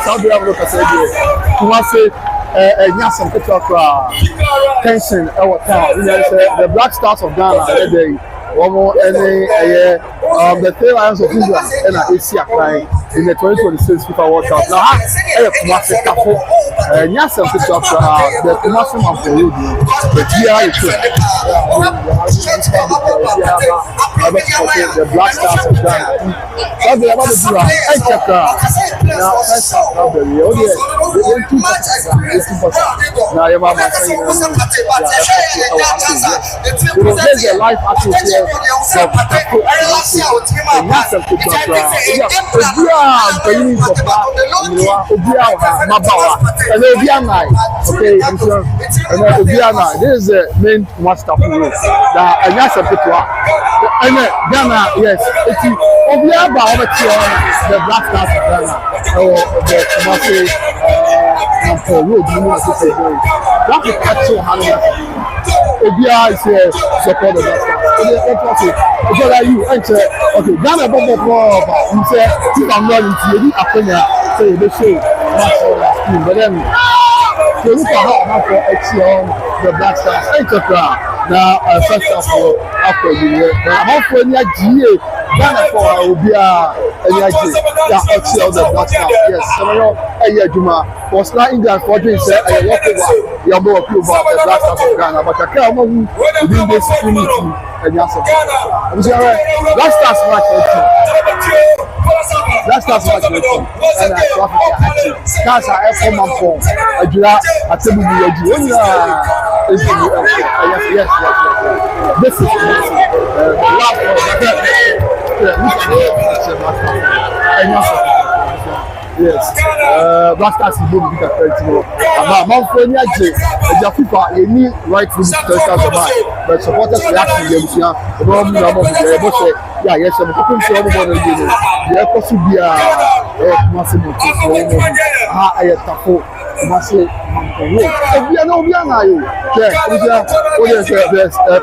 Saudi Arabia kasa die Kumasi nya some ketwa tension our town the Black Stars of Ghana dey the Three Lions of England and Asia crying in the 2026 FIFA World Cup. Now, Kumasi Safo, Nyasa Fisher, the Kumasi man for you, the GI, the Black Stars of Ghana. So they are about to do a now, first half, now, the now, your mama saying, there's a live atmosphere. This is the main master food that Ghana, yes, it's the Black Stars of Ghana or the Kumasi road. That is actually Obia is support the Black Stars. Okay, like you enter. Okay, Ghana bomb you say if I'm not into you, I can say the show. But then, so look at how for the Black Stars enter now. First of all, after the year, how for any GA Ghana for Obia any the Black Stars. Yes, Juma was not England for doing say I walk over your more club the Black Stars of Ghana, but I can't move within this community. And yes, I'm sorry. Black Stars match. Black Stars match. And Stars are FM for a Jura at the yes. This is yes, Black Stars is going to be a FIFA, any right to but supporters reaction to yes, I'm talking to everybody. The echo be a massive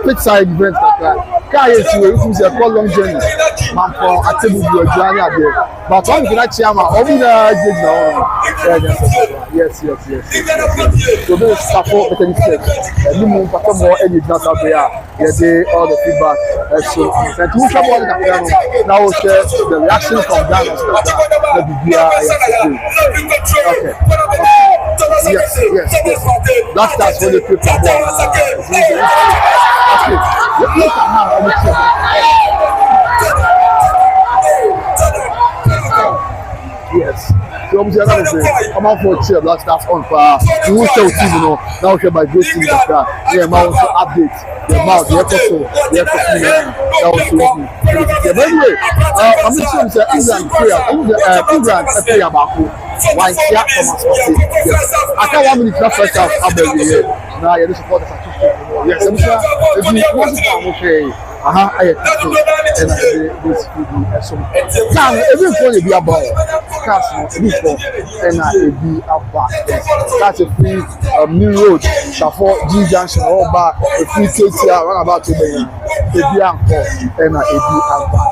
pitch side event car is a long journey. Man for a table but one can actually yes. So this is Safo more any data there. All the feedback. So now the reaction from Ghana. Okay. Yes. That's what the people want. Okay. Look at how yes. So I'm out for cheer Black Stars on fire. You will show team, now here by great team like that. Yeah, man, also update. The episode, but anyway, I'm just saying that England player about who why here from us. I can't 1 minute first half here. Now you support us at 2. Yes, I'm sure if you want to okay. I and this now every phone be about cars before and be about that's a free new road Safo G junction all back a free KTR run about to be and be about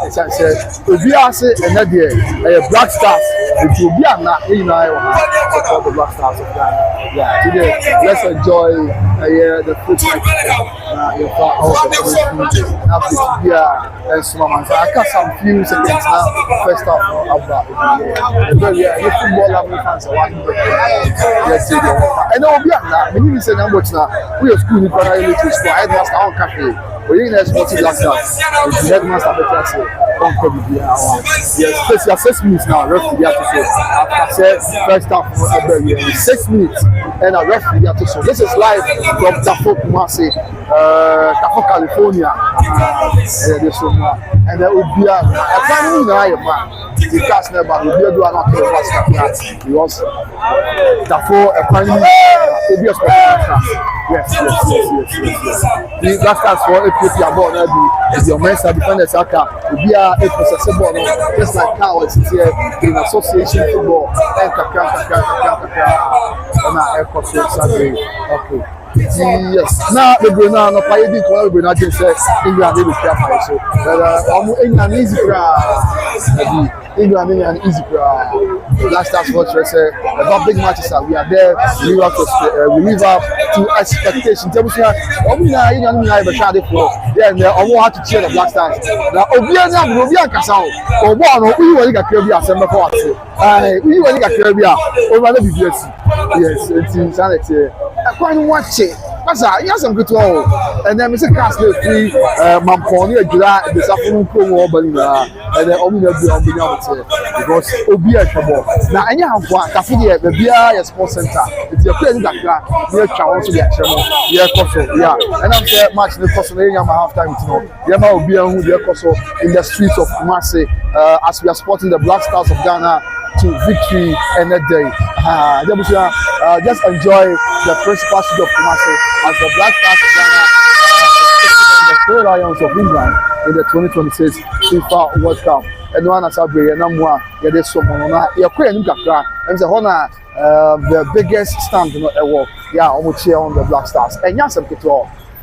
as I said be and that there Black Stars it will be not the Black Stars of Ghana. Yeah, today let's enjoy the food and some I got some few seconds now. First off, about football fans are one. Yes, and no, we are not. We need to say now. We are school in Electrify. Headmaster on cafe. We need to export Black Stars. The headmaster better say. Yes, 6 minutes now. Referee have to show. After first half, 6 minutes, and a referee have to show. This is live from Safo Kumasi, Safo, California. And there will be a family man. The cast never will be able to not because Safo a family yes. The Black Stars for a pretty about your men's defenders will be a possessible just like cowards here in association football and Kaka. Okay. Yes. Now the Bruna no play the call Bruna just say England they be careful so. England easy England and easy last time what say about big matches we are there we live up to expectation. Tell me England be try for then we have to cheer the Black Stars. Now Obia na Obia kasa o bo no we won ga kra bi asem for what we won ga kra bi o ma na bi yes it's sanity quite watch it. Masa, yes, I'm good to all. And then Mr. Castle free Mamponi, a Gila, the Safo Kumo, and then Omina because Obia trouble. Now, anyhow, Cafe, the BIA Sports Center, it's your place that near Charles, the Chemo, yeah, Koso, yeah. And I'm saying much the Koso, half time to know. Yama Obia, who the Koso in the streets of Kumasi, as we are sporting the Black Stars of Ghana to victory and that day. Just enjoy the principal city of Kumasi as the Black Stars of Ghana the 3 Lions of England in the 2026 FIFA World Cup. And one as and Namwa, there someone and the biggest stand in the world. Yeah, almost here on the Black Stars. And yes, I'm good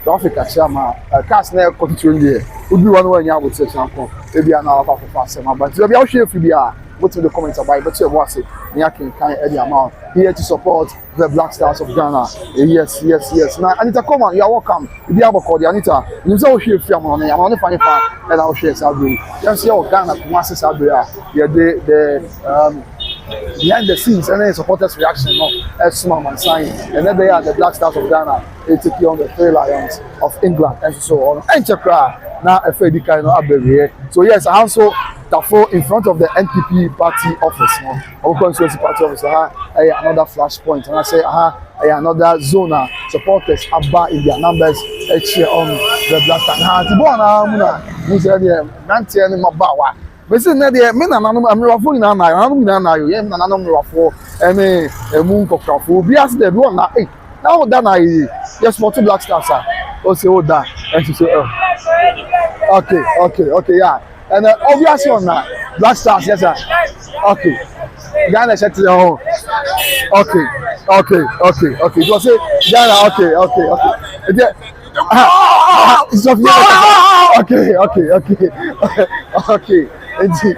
Africa Chama, cast near continually. Would be one way I would say something. Maybe an hour of fast, but you'll be out here if you are. What's in the comments about but you watch it. Nyakin kind of amount here to support the Black Stars of Ghana. Yes. Now Anita, come on, you are welcome. If you have a call, Anita, you know here if I'm on the funny fan and I'll share Sabri. You see how Ghana Kumasi Sabria. Yeah, the behind the scenes and then supporters reaction as small and sign and then they are the Black Stars of Ghana. They take you on the 3 Lions of England and so on. And Chakra now a fair kind of here. So yes, I also Safo in front of the NPP party office. Our constituency party office. Another flashpoint, and I say, another zona supporters about in their numbers here on the Black Stars. Tibona, who said, "Nanti and Mabawa." But say, "Nadia, men are not. I'm not fooling. I'm not. You am not. I'm not for any moon cocktail. We ask the one now. Now that I just for two Black Stars. Oh, say oh that, and she say oh. Okay, yeah. And obviously on that, Black Stars, yes sir. Okay. Ghana shut your home. Okay. You will say Ghana, okay. It's okay.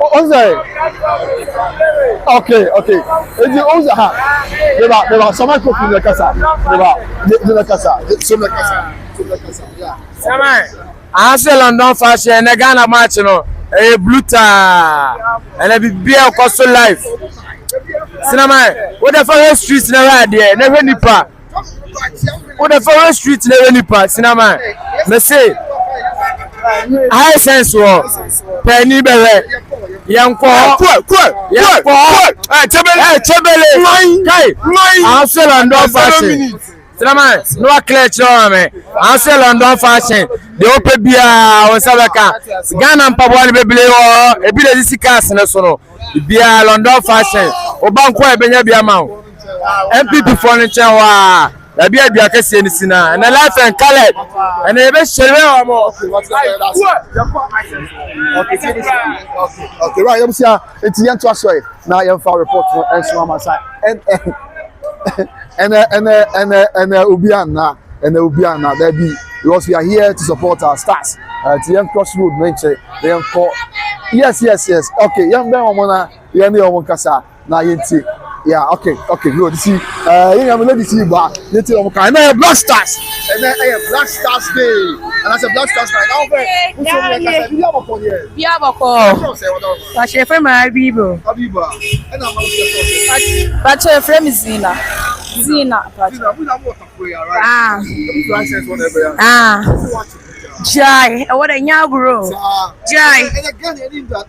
What's that? Okay. It's the Oza. There are some people in the casa. Yeah. Samai. I London fashion and Ghana match no a blue tar and a be a cost of life. Cinema, what the forest streets never there, never nipa. What the forest streets never nipa, cinema. Me say high sense war penny bere yanko chebele I London fashion. Cinema, no clutch on me. I London fashion. The open beer on Sabaka. Ghana and Pabwan Baby or a bit of Sikas and so beer London fashion. Obanko Benyabia MPP furniture. The beer be a case in Sina and a life and colored and a best share more. Okay, right. It's the end to us. Now you have a report and so on my side. And Ubiana there be because we are here to support our stars. TM Crossroad mention they call yes. Okay, young man wanna kasa na yenti. Yeah, okay, good. See, you have a lady see ba. Yenti omo na Black Stars. And then Black Stars Day. And as a Black Stars night. Now we have a call. But your friend my Bibo. Habiba. And I'm But your friend is Zina. Jai, what a nyabro. Jai.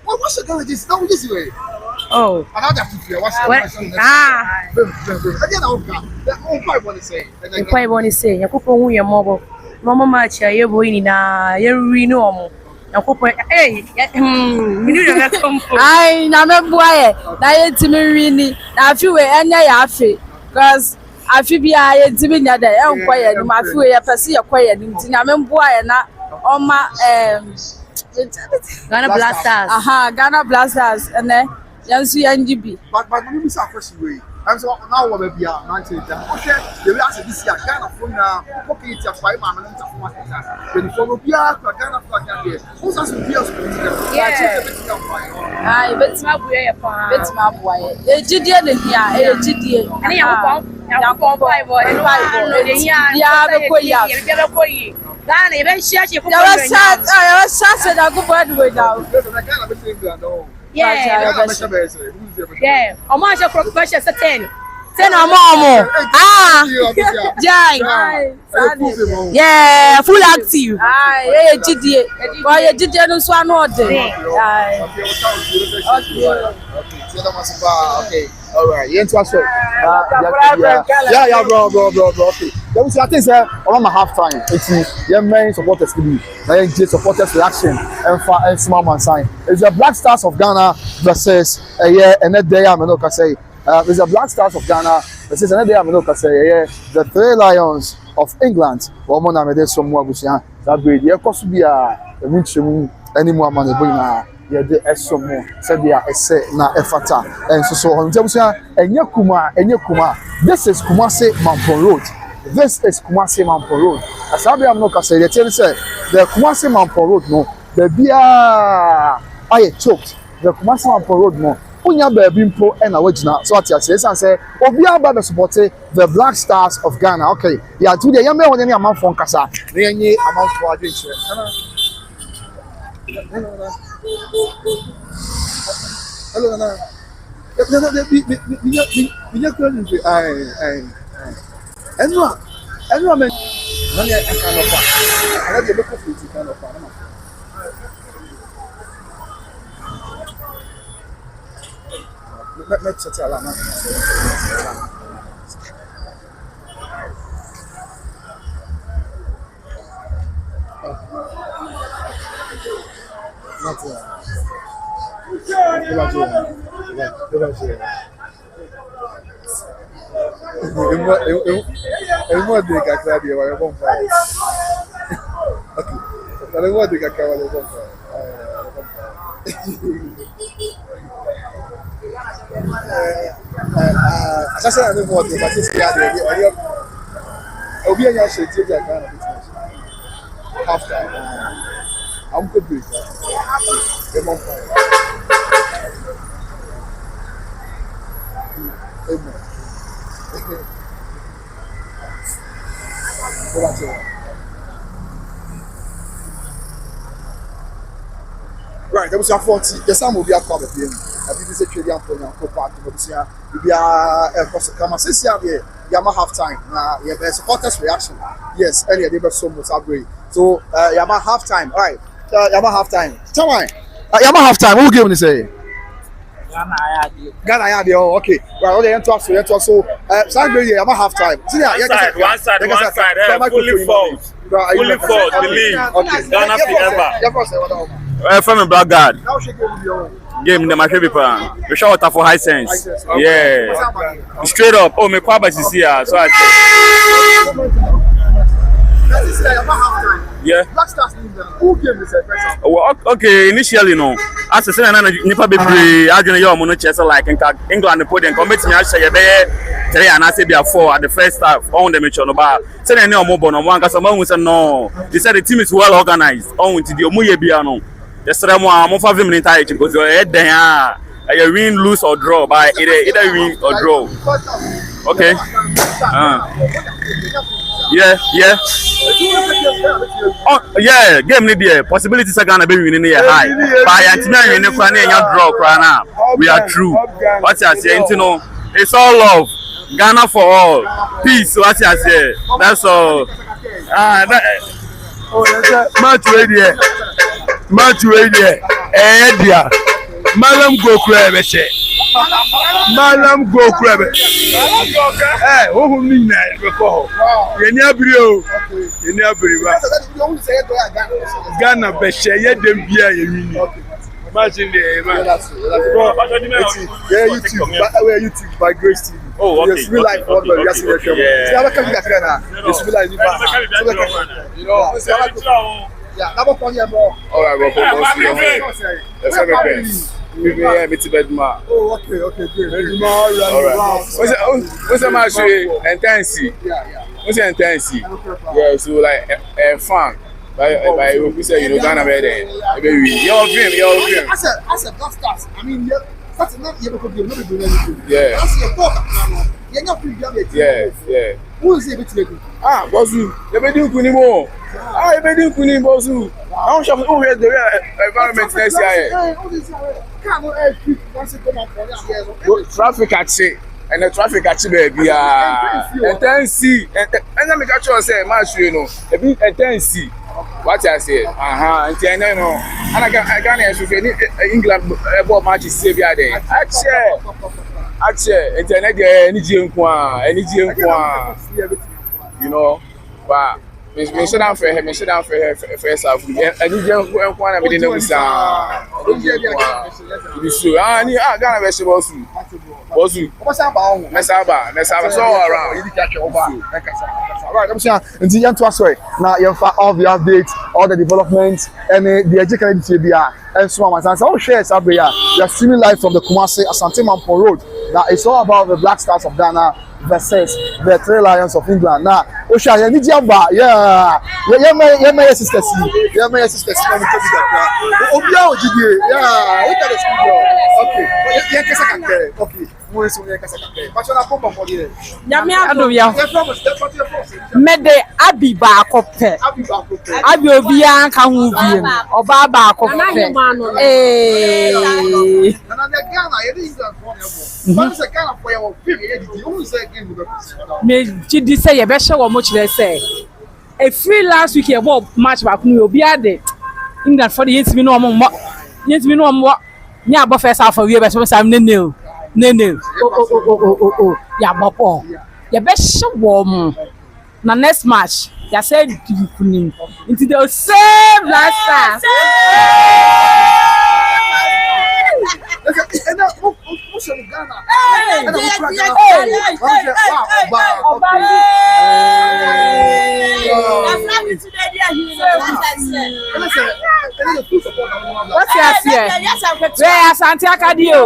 What's the girl this? No, this way. Oh. Another figure. What's the quite want to say, you could own your mobile. Mama match, you're going na, you're normal. Hey, I never boy. Diet to me really. Now, if you were any affair, because I feel be I didn't know that I'm quiet. My few years pass your quiet. I'm boy and not on my Ghana Blasters. Ghana Blasters, and then Yansu NGB. But let me say a question way. I'm so now what be a man to that. Okay, the way I said this year, Ghana for now, okay, it's a 5 man and for one. The for be a Ghana for Ghana. Who's as be as Yeah. Ai, bet ma buye ya pa. Bet ma buye. Ejidie ne hia, ejidie. Ani yakon Bible, Ya be ko ya. Ghana, even share she Ya was sad, I was sad that go bad way now. Ghana be England no. yeah. Yeah. Omo ase profession say 10. 10 omo. Jai. Yeah, full active. Ai, ejidie. Ko ejidie no so anu ode. Ai. Okay. All right. You into us? Yeah, bro. Okay. Then we see. I think say around my half time. It's your main supporters to be. Now you supporters reaction and small man sign. It's the Black Stars of Ghana versus another day I'm not gonna say. It's the Black Stars of Ghana versus another day I'm not gonna say. The Three Lions of England. One more name some more busia. That be the cost be a much any more money boy yeah, the esomo said they are na efata and so on. Kuma. This is Kumasi Mampon Road. This is Kumasi Mampon Road. As I am not say the tell say the Kumasi Mampon Road no the bia I choked the Kumasi Mampon Road no unya baby mpo and awagina so at say obi aba support the Black Stars of Ghana. Okay, yeah, today you may want any amount for kasa any amount for adventure. Hello, Nana. I'm good with that. Right, there was a 40. The same will be a cover here. I did this Australian program for party. We are Kumasi Yama half time. Yeah, the supporters reaction. Yes, earlier they were so much agree. So Yama half time. All right, Yama half time. Tell me, Yama half time. Who give me say? Ghana Ayadi. Oh, okay. Right, okay. So, Sunday Yama half time. One side. Fully false. Believe. Okay. Ghana forever. From a black guard. Now she give me your Game the market people. We show water for high sense. Yeah. Straight up. Oh, me kwaba sisi ya. So I yeah. Black Stars who gave this first? Well, okay, initially no. As I said, na nipa bebre adwene ye omo no chese like England the podium come betimi ahye ye be 3 and I say be 4 at the first half on the match no ba. Say na omo bo no mo anka so ma hu say no. They said the team is well organized. On with the omo ye bia no. The Sremo am for 5 minutes time because you then you win, lose or draw by either win or draw. Okay. Yeah. Oh yeah, game need there. Possibilities are gonna be winning here high. By antina you draw cry now. We are true. What I say, you know, it's all love. Ghana for all. Peace. What I say. That's all. Match ready. Dia. Malam go crebe she. Malam go crebe. Who mean that? Yeni abiri ba. Ghana be she ye dem bia ye wini. Imagine YouTube by Grace TV. Oh, okay. It's real life one we are seeing the show. See how come you get now? It's real life you know. Yeah, number 1 year bro. All right, bro. Let's have a Yeah, it's Bedma. Oh, okay, good. Bedma, All right. What's the match? Intensity. Yeah. What's the intensity? Yeah, so like fun. By we say you know Ghana better. Your dream. I said, Black Stars. I mean, that's not you because you're not doing anything. Yeah. That's your talk. You're not free. Yeah. Who is it to Ah, Bozu. You be doing kunimo. You be doing kunim Bozu. How much who here the environment next year? Traffic at sea. And the traffic at baby. Intensity. And I make a choice say match you know. A bit intensity. What I say? Until I know. And I can England ball match is save your day. Actually, internet any GM you know, but me sit down for her first half. Any GM one we didn't miss so Ghana vegetables Bozu. Mesaba so around. Right, I'm saying until you answer now you have all the updates, all the developments, and the education TBR and so on. And so share Sabria. We are streaming live from the Kumasi Asante Mampo Road. Now it's all about the Black Stars of Ghana versus the Three Lions of England. Now, Osha, you need Jamba, my sister. My sister. Obia, look at the studio. Okay. Mede abi ba akopɛ abi obi anka ho bi oba ba akopɛ me gidi say ye be hye wo mo kire say a free last week e ball match ba kunu obi ade England for the yentimi no mo nya abo first half of year be so sam nenel ya bopo ya be hye na next match ya said kunim into the same last time what's your here? Where Asante Akadio?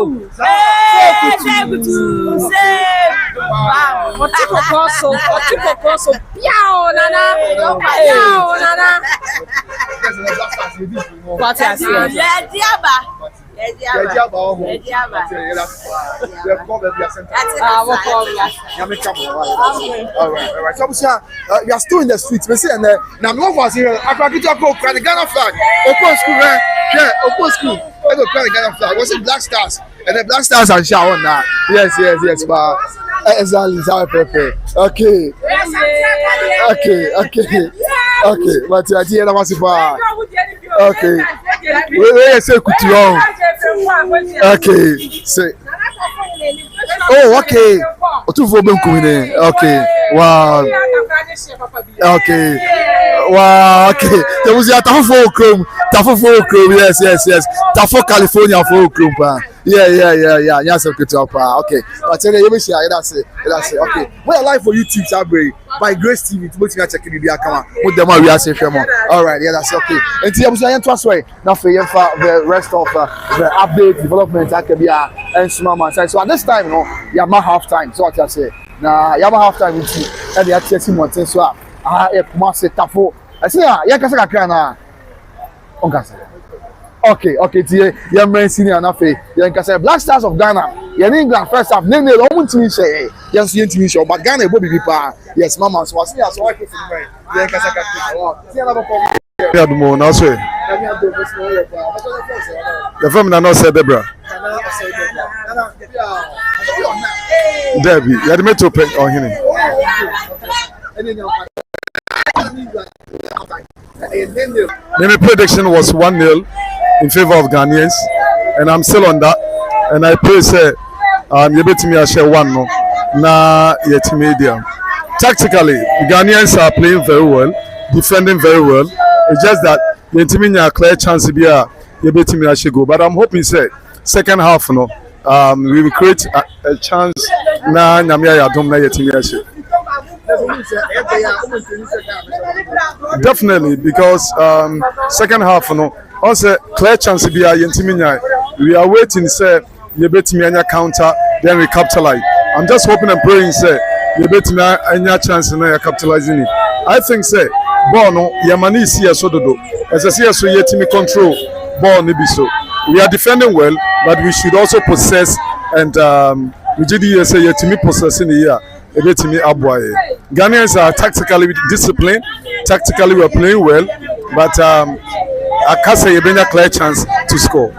Alright. So, we are still in the streets. We see, and now no one here. I can get the Ghana flag. Open school, right? Yeah, open school. I go cry the Ghana flag. Was it Black Stars? And the Black Stars are showing now. Yes. But exactly, how perfect. Okay. But I didn't know what's okay. We say kutu. Okay. Say. Oh, okay. Otuvo benkumine. Okay. Wow. Okay. Wow. Okay. There was a Tafo Chrome. Yes. Tafo California for Chrome. Yeah. Yes, okay. But tell you, that's it. Okay. We're live for YouTube, Sabri. By Grace TV, it's motivating checking the account. With them, we are safe. All right, that's okay. And see, I'm saying now for the rest of the update development, and small man. So at this time, you know, you have half time. So what I say, now you have half time with you, and you are testing one thing. So Kumasi Safo. I say, Okay, tie your man senior na fe. You can say Black Stars of Ghana. You England first half. Nene o muntimi say. Yes, you ntimi show, but Ghana e bo bibi pa. Yes, mama so wasi aso wa ke fi me. You can say ka. See na bo ko. Yeah, do na so. The film na no say Debra. Debbie, you had me to pen on him. My prediction was 1-0 in favor of Ghanaians, and I'm still on that. And I pray say, you bet me I share one no. Na yet medium. Tactically, the Ghanaians are playing very well, defending very well. It's just that the team a clear chance to be you bet me I should go. But I'm hoping say second half no, we will create a chance. Na nyamia ya dom na yet me I should. Definitely, because second half, also clear chance to be a Yentiminya. we are waiting, say, you bet me any counter, then we capitalize. I'm just hoping and praying, say, you bet me any chance in capitalizing it. I think, say, Bono, Yamani is here so do. As I see, so yet me control, ball maybe so. We are defending well, but we should also possess and we did say yet me possessing the year. Ghanaians are tactically disciplined. Tactically, we are playing well, but I can't say you bring a clear chance to score.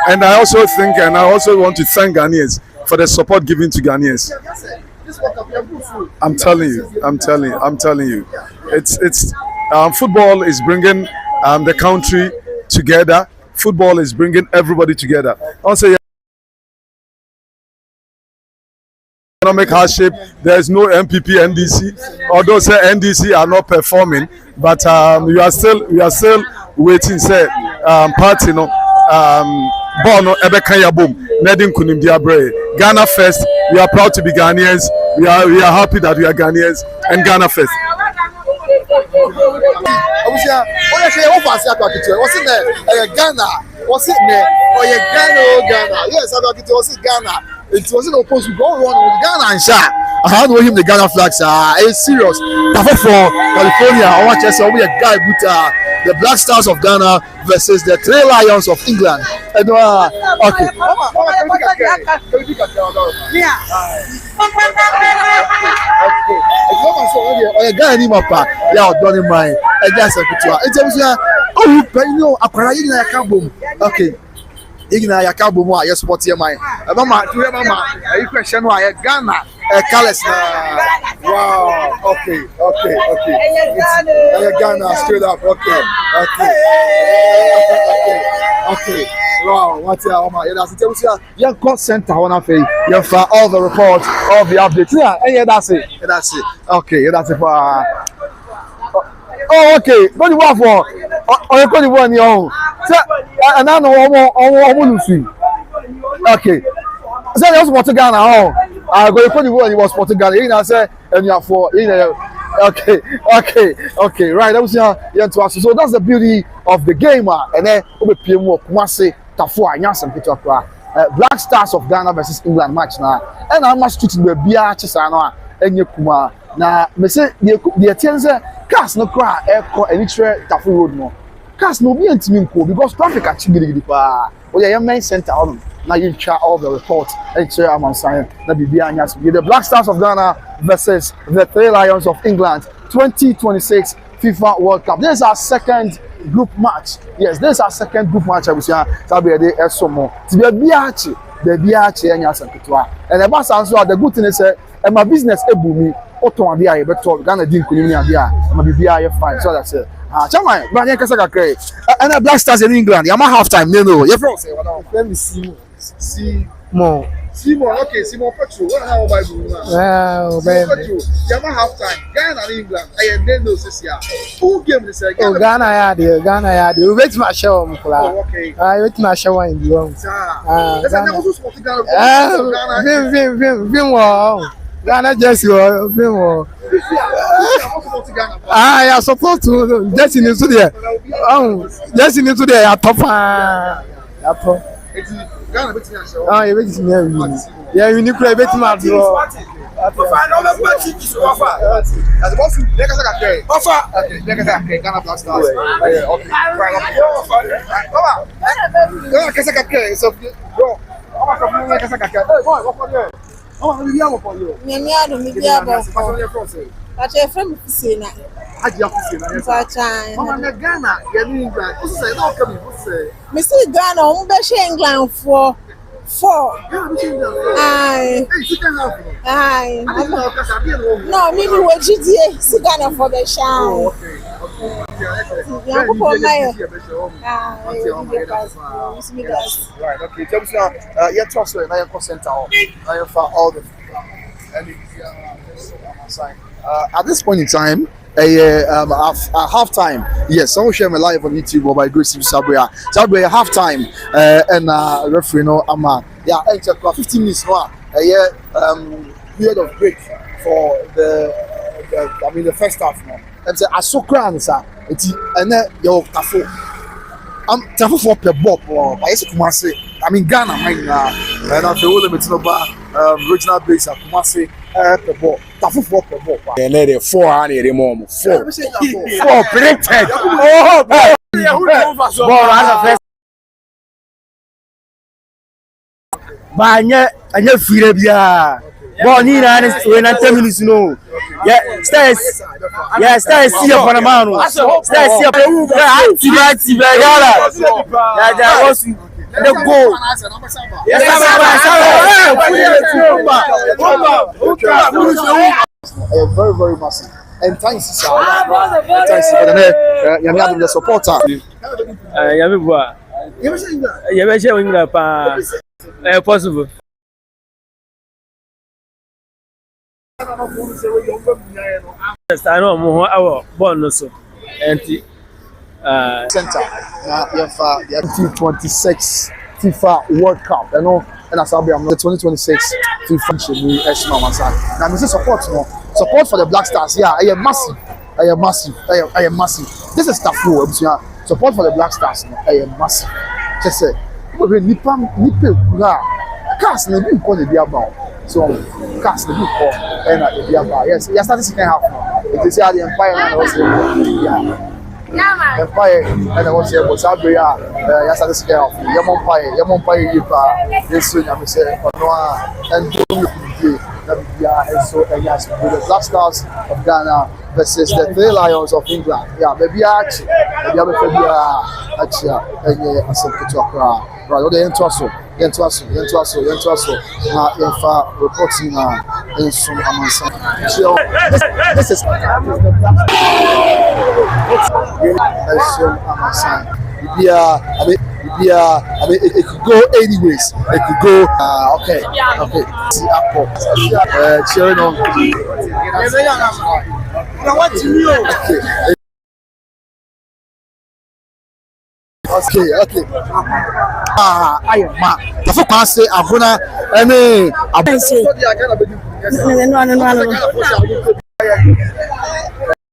And I also think, and I also want to thank Ghanaians for the support given to Ghanaians. I'm telling you. It's football is bringing the country together. Football is bringing everybody together. Also, economic hardship. There is no MPP, NDC. Although say NDC are not performing, but we are still waiting. Say party no Bono Ebekaya boom. Nedin kunim diabre. Ghana first. We are proud to be Ghanaians. We are happy that we are Ghanaians and Ghana first. Ghana. It wasn't opposed to go on with Ghana and Sha. I had with him the Ghana flags. It's serious. Safo for California. I want to say we a guy with the Black Stars of Ghana versus the Three Lions of England. And okay. A guy in my park. Yeah, done in mine. I guess I could. It's oh, you know, I can't boom. Okay. Igna ya ka bomu a yes sport here man mama to mama you question why Ghana colors wow okay Ghana straight up okay wow what's your mama yeah that's it you call center one for you for all the reports all the updates yeah that's it okay that's it for oh okay what do you want for you call the one your and I know okay. So you support Ghana. I go to the one you was supporting Ghana. You know, say and you are for okay. Right. That was to us. So that's the beauty of the game. And then we play more Kumasi, Safo, and some people Black Stars of Ghana versus England match now. And I'm not treating the beer chisana and you kuma. Now, me say the attention cast no cry air and it's Safo road no. Cars no be intimate because traffic actually gidi pa. We are main center on. Now you check all the reports. And share am sign. Na bibi anya so. The Black Stars of Ghana versus the Three Lions of England 2026 FIFA World Cup. This is our second group match. Yes, this is our second group match. I will say Sabi dey esomo. Ti be biachi anya sanketwa. And the boss answer the good thing is my business ebumi. Oton ade aye beto Ghana din kunimi ade a. Ma bibi aye fine. So that's it. Chama, Brian Kasaka Craig. And the Black Stars in England, I'm half time. No. You're from say, let me see more. Okay, Simon Petro. What how about you? Well, baby. You're half time. Ghana and England. I am no this year. Who game this year? Oh, Ghana had. We wait my show, Mukla. Okay. I wait my show in the room. Ghana just you I support to Destiny to there. Destiny to there at top. You wait me. Yeah, you need to wait my draw. But your friend Fusina. Ghana, England. Mr. Ghana, England for 4. Aye. No, maybe what GTA Ghana for the shine. Right, okay. Tell me, you're trusted, I am center I am for all the at this point in time, half time. Yes, someone share my live on YouTube or by Grace Sabria. Sabria half time and referee no yeah, 15 minutes now. Period of break for the first half now. And say Asokra and sir, and then your Safo. Safo for per bob or I used to Kumasi. I mean Ghana mine and I feel limit no regional base at Kumasi per bob. Safo for per bob. And let it 400 more. 4 predicted. Ball as a first. But I never feel it. Ball need when I 10 minutes no. Yeah, stay see up on a man. Stay see up. Active. Yeah, was the goal. Yes, very, very massive. And thanks, sir. Thanks for the supporter. Possible. Yes, I know more our bonus and center. The 2026 FIFA World Cup. I know, and as I'll be the 2026 FIFA should be now, Mr. Support for the Black Stars. Yeah, I am massive. This is Safo. Support for the Black Stars. I am massive. Just say, nipa cast na bi call the beer bar. So cast na bi call and the beer bar. Yes, you started second half now. It is the Empire and also Empire and also was out there. You started second half. Your Empire you this soon I say and so yes, the Black Stars of Ghana versus the Three Lions of England. Yeah, maybe actually and right, what they into us. Reporting in some Amansan. So this is it could go anyways. It could go okay. See Apple. Cheering on. Okay. I am ma. Safo can say Abuna any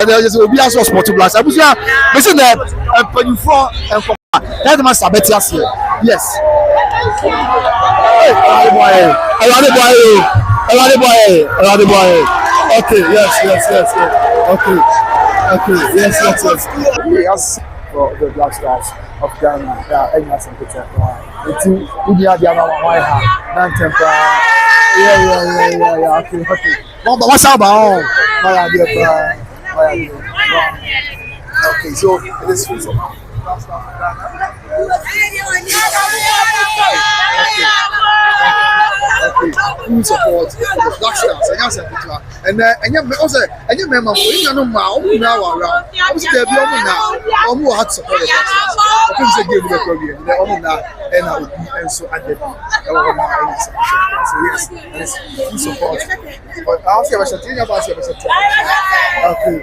just will be as sport to blast. Abuja, listen that when you fall and that must have better here. Yes. Hey, boy. Okay, yes. Okay, yes. For the Black Stars of Ghana, yeah, some picture. It's India, the other one, yeah. Okay. What's about? Okay, so it is feasible. Full support for the Black Stars. And you remember, you know, now around. Obviously, there be now. Who had support the Black Stars? I think they gave the program. They all now and I would be and so at the so yes, full support. But I'll say about you about okay.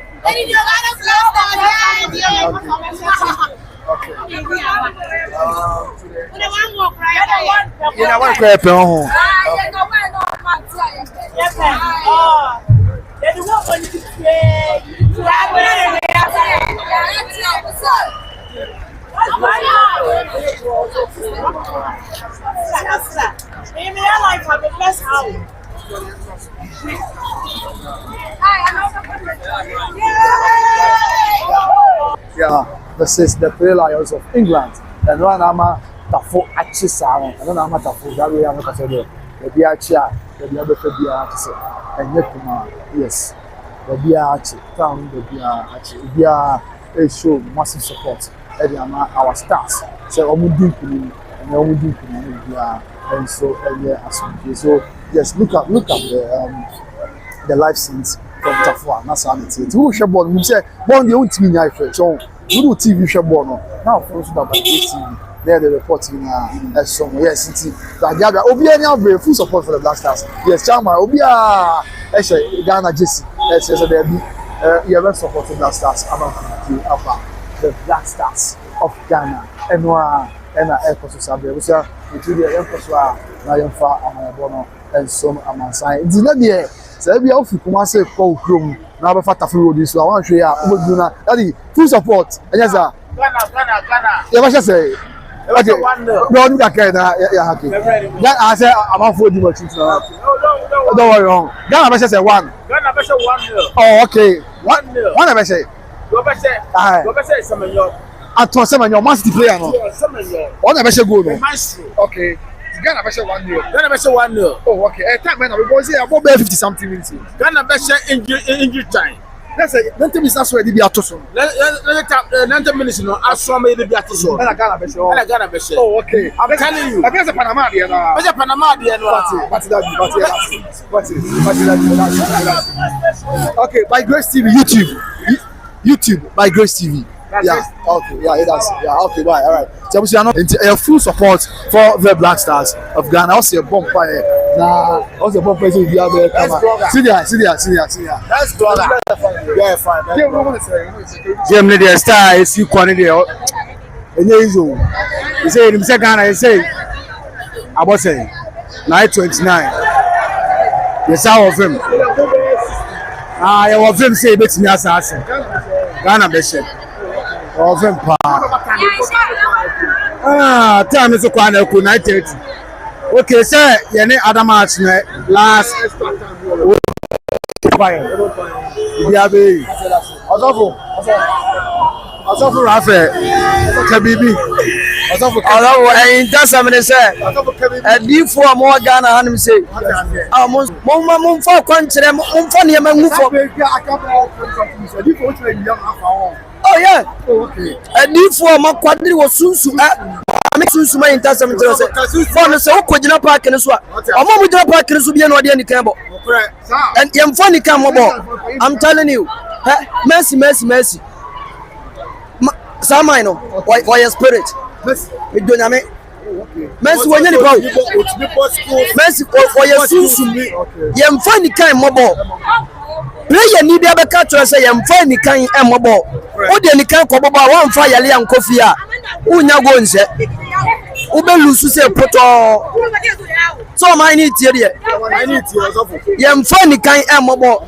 Yeah, this is the Three Lions of England. And one ama Safo Achisaro. And one ama Safo that we have to say the Biachia, the Biabia to say. And yet, yes, the Biachi, town the Biachi, they show massive support. And our stars. So, Omudin, and Omudin, and so, so, yes, look at the live scenes from Tafwa. That's how it is. Who share born? We say born the old team in so you TV share born now. For us that by TV, they're the reporting as some yes, city. That Obia very full support for the Black Stars. Yes, Chama Obia, Ghana Jesse. Yes, there be you have support the Black Stars. The Black Stars of Ghana. And air force sabe we say the air force na yemfa amanabono and some amansan it's not there say bia ofi Kumasi ko krom na be fata free road so I want share ya ubuduna that full support and yes Ghana. You ever say? Okay. No, you can't. Yeah, happy. That I say I'm not for the much. Don't worry, wrong. Ghana ever say 1. Ghana ever say 1-0. Oh, okay. 1 ever say. You ever say Semenyo. I told Semenyo, Man City player no. Semenyo. 1 ever say goal no. Maestro. Okay. Ghana ever say 1-0. Ghana ever say 1-0. Oh, okay. Time man, we go say about 50 something minutes. Ghana ever say injury time. Let's say 90 minutes that's where they be atoso. Let 90 minutes no aswa me be atoso. Ghana ever say. Ghana ever say. Oh, okay. I'm telling you. I guess Panama there na. Beja Panama there no. Okay, by Grace TV YouTube by Grace TV. Yeah, okay, yeah, that's okay, bye, all right. So we are not in full support for the Black Stars of Ghana. Also a bomb fire. Nah, also a bomb fire. So we are there. See there. That's brother. Yeah, fine. Game leader star is you quantity. Enyezo. You say him say Ghana. You say about say 929. Yes, I of him. I of him say bet me assassin. Ghana best. Of him pa. Time is quite a good night. Okay, sir. Yene other match last. Biabe. Osofo Rafa. Kabibi. Although I just have to say, a deep for more Ghana, and say, almost Mum for country, funny among oh, yeah. Okay. A deep for my quadri was soon to make Susuma in Tasman. For so could you not park in a swap? A moment of park in Subian or any camel. And young funny camel. I'm telling you, mercy. Some I know, why your spirit. We do not make Mercy when you go. Mercy for your Susumi. Young funny kind mobile. Player need to catch us. I am funny kind and mobile. What the can come about 1 fire and coffee? Who now goes there? Ube lusu se poto. So my need here. Yam funny kind and mobile.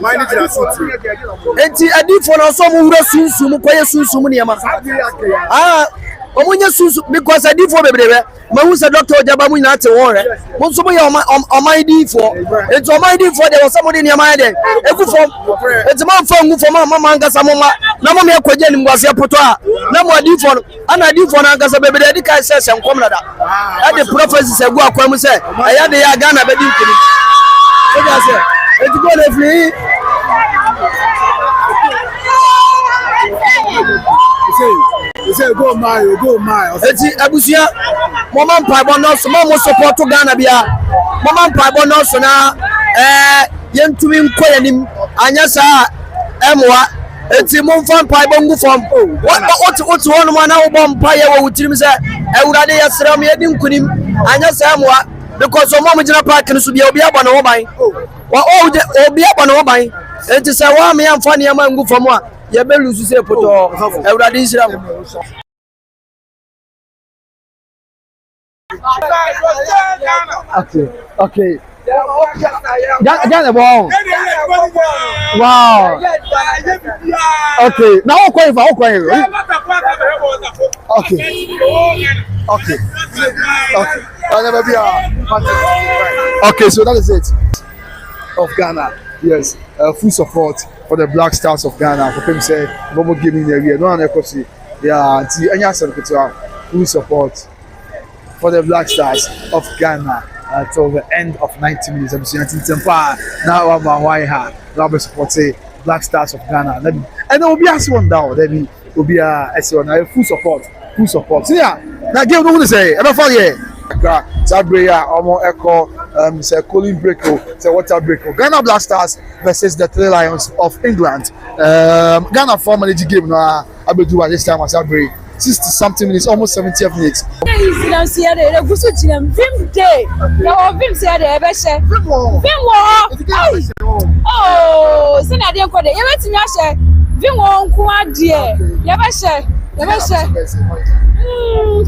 Enti adi for no so mu sunsumu koye sunsumu ne ma. Omunye sunsu because adi for bebrebe. Mahu se doctor ojaba mu na te won re. Mo so mo ye oman di for. Enti oman di for there was somebody near my there. Eku for. Enti man for ngu for mama ngasa mo ma. Na mo me akwaje ni ngwase poto a. Na mo adi for. Ana di for na ngasa bebere di kai se nkom na da. E the prophecy se gu akwam se. Eya de ya Ghana be di nkiri. E ga se. Enti go le free. You say go my. Eti abusia mama mpa bonus mama support Ghana bia mama mpa bonus na yentumi nkoya nim anya sa emwa eti momfa mpa bongu fam what one man na wo mpa ye wo tirim se ewurade yesram ye di nkunim anya sa emwa because mama gina park no so bia obi abɔ na wo ban obi abɔ na wo ban eti se wa me amfa ne ma ngu fam a ye be lusu se poto ewurade yesram. Okay. Ghana ball. Wow. Okay. Now what Okay, so that is it. Of Ghana. Yes. Full support for the Black Stars of Ghana. For people say, Bobo gaming area. No one yeah, full support for the Black Stars of Ghana until the end of 90 minutes. Now I'm now supporting Black Stars of Ghana. And there will be a one down. Then will be a full support. So yeah, now game no one say. Ever fall here. Zabreya, Omo Echo, say cooling break, say water break. Ghana Black Stars versus the Three Lions of England. Ghana formerly game now. I will do this time as Zabreya. 60-something minutes, almost 70 minutes.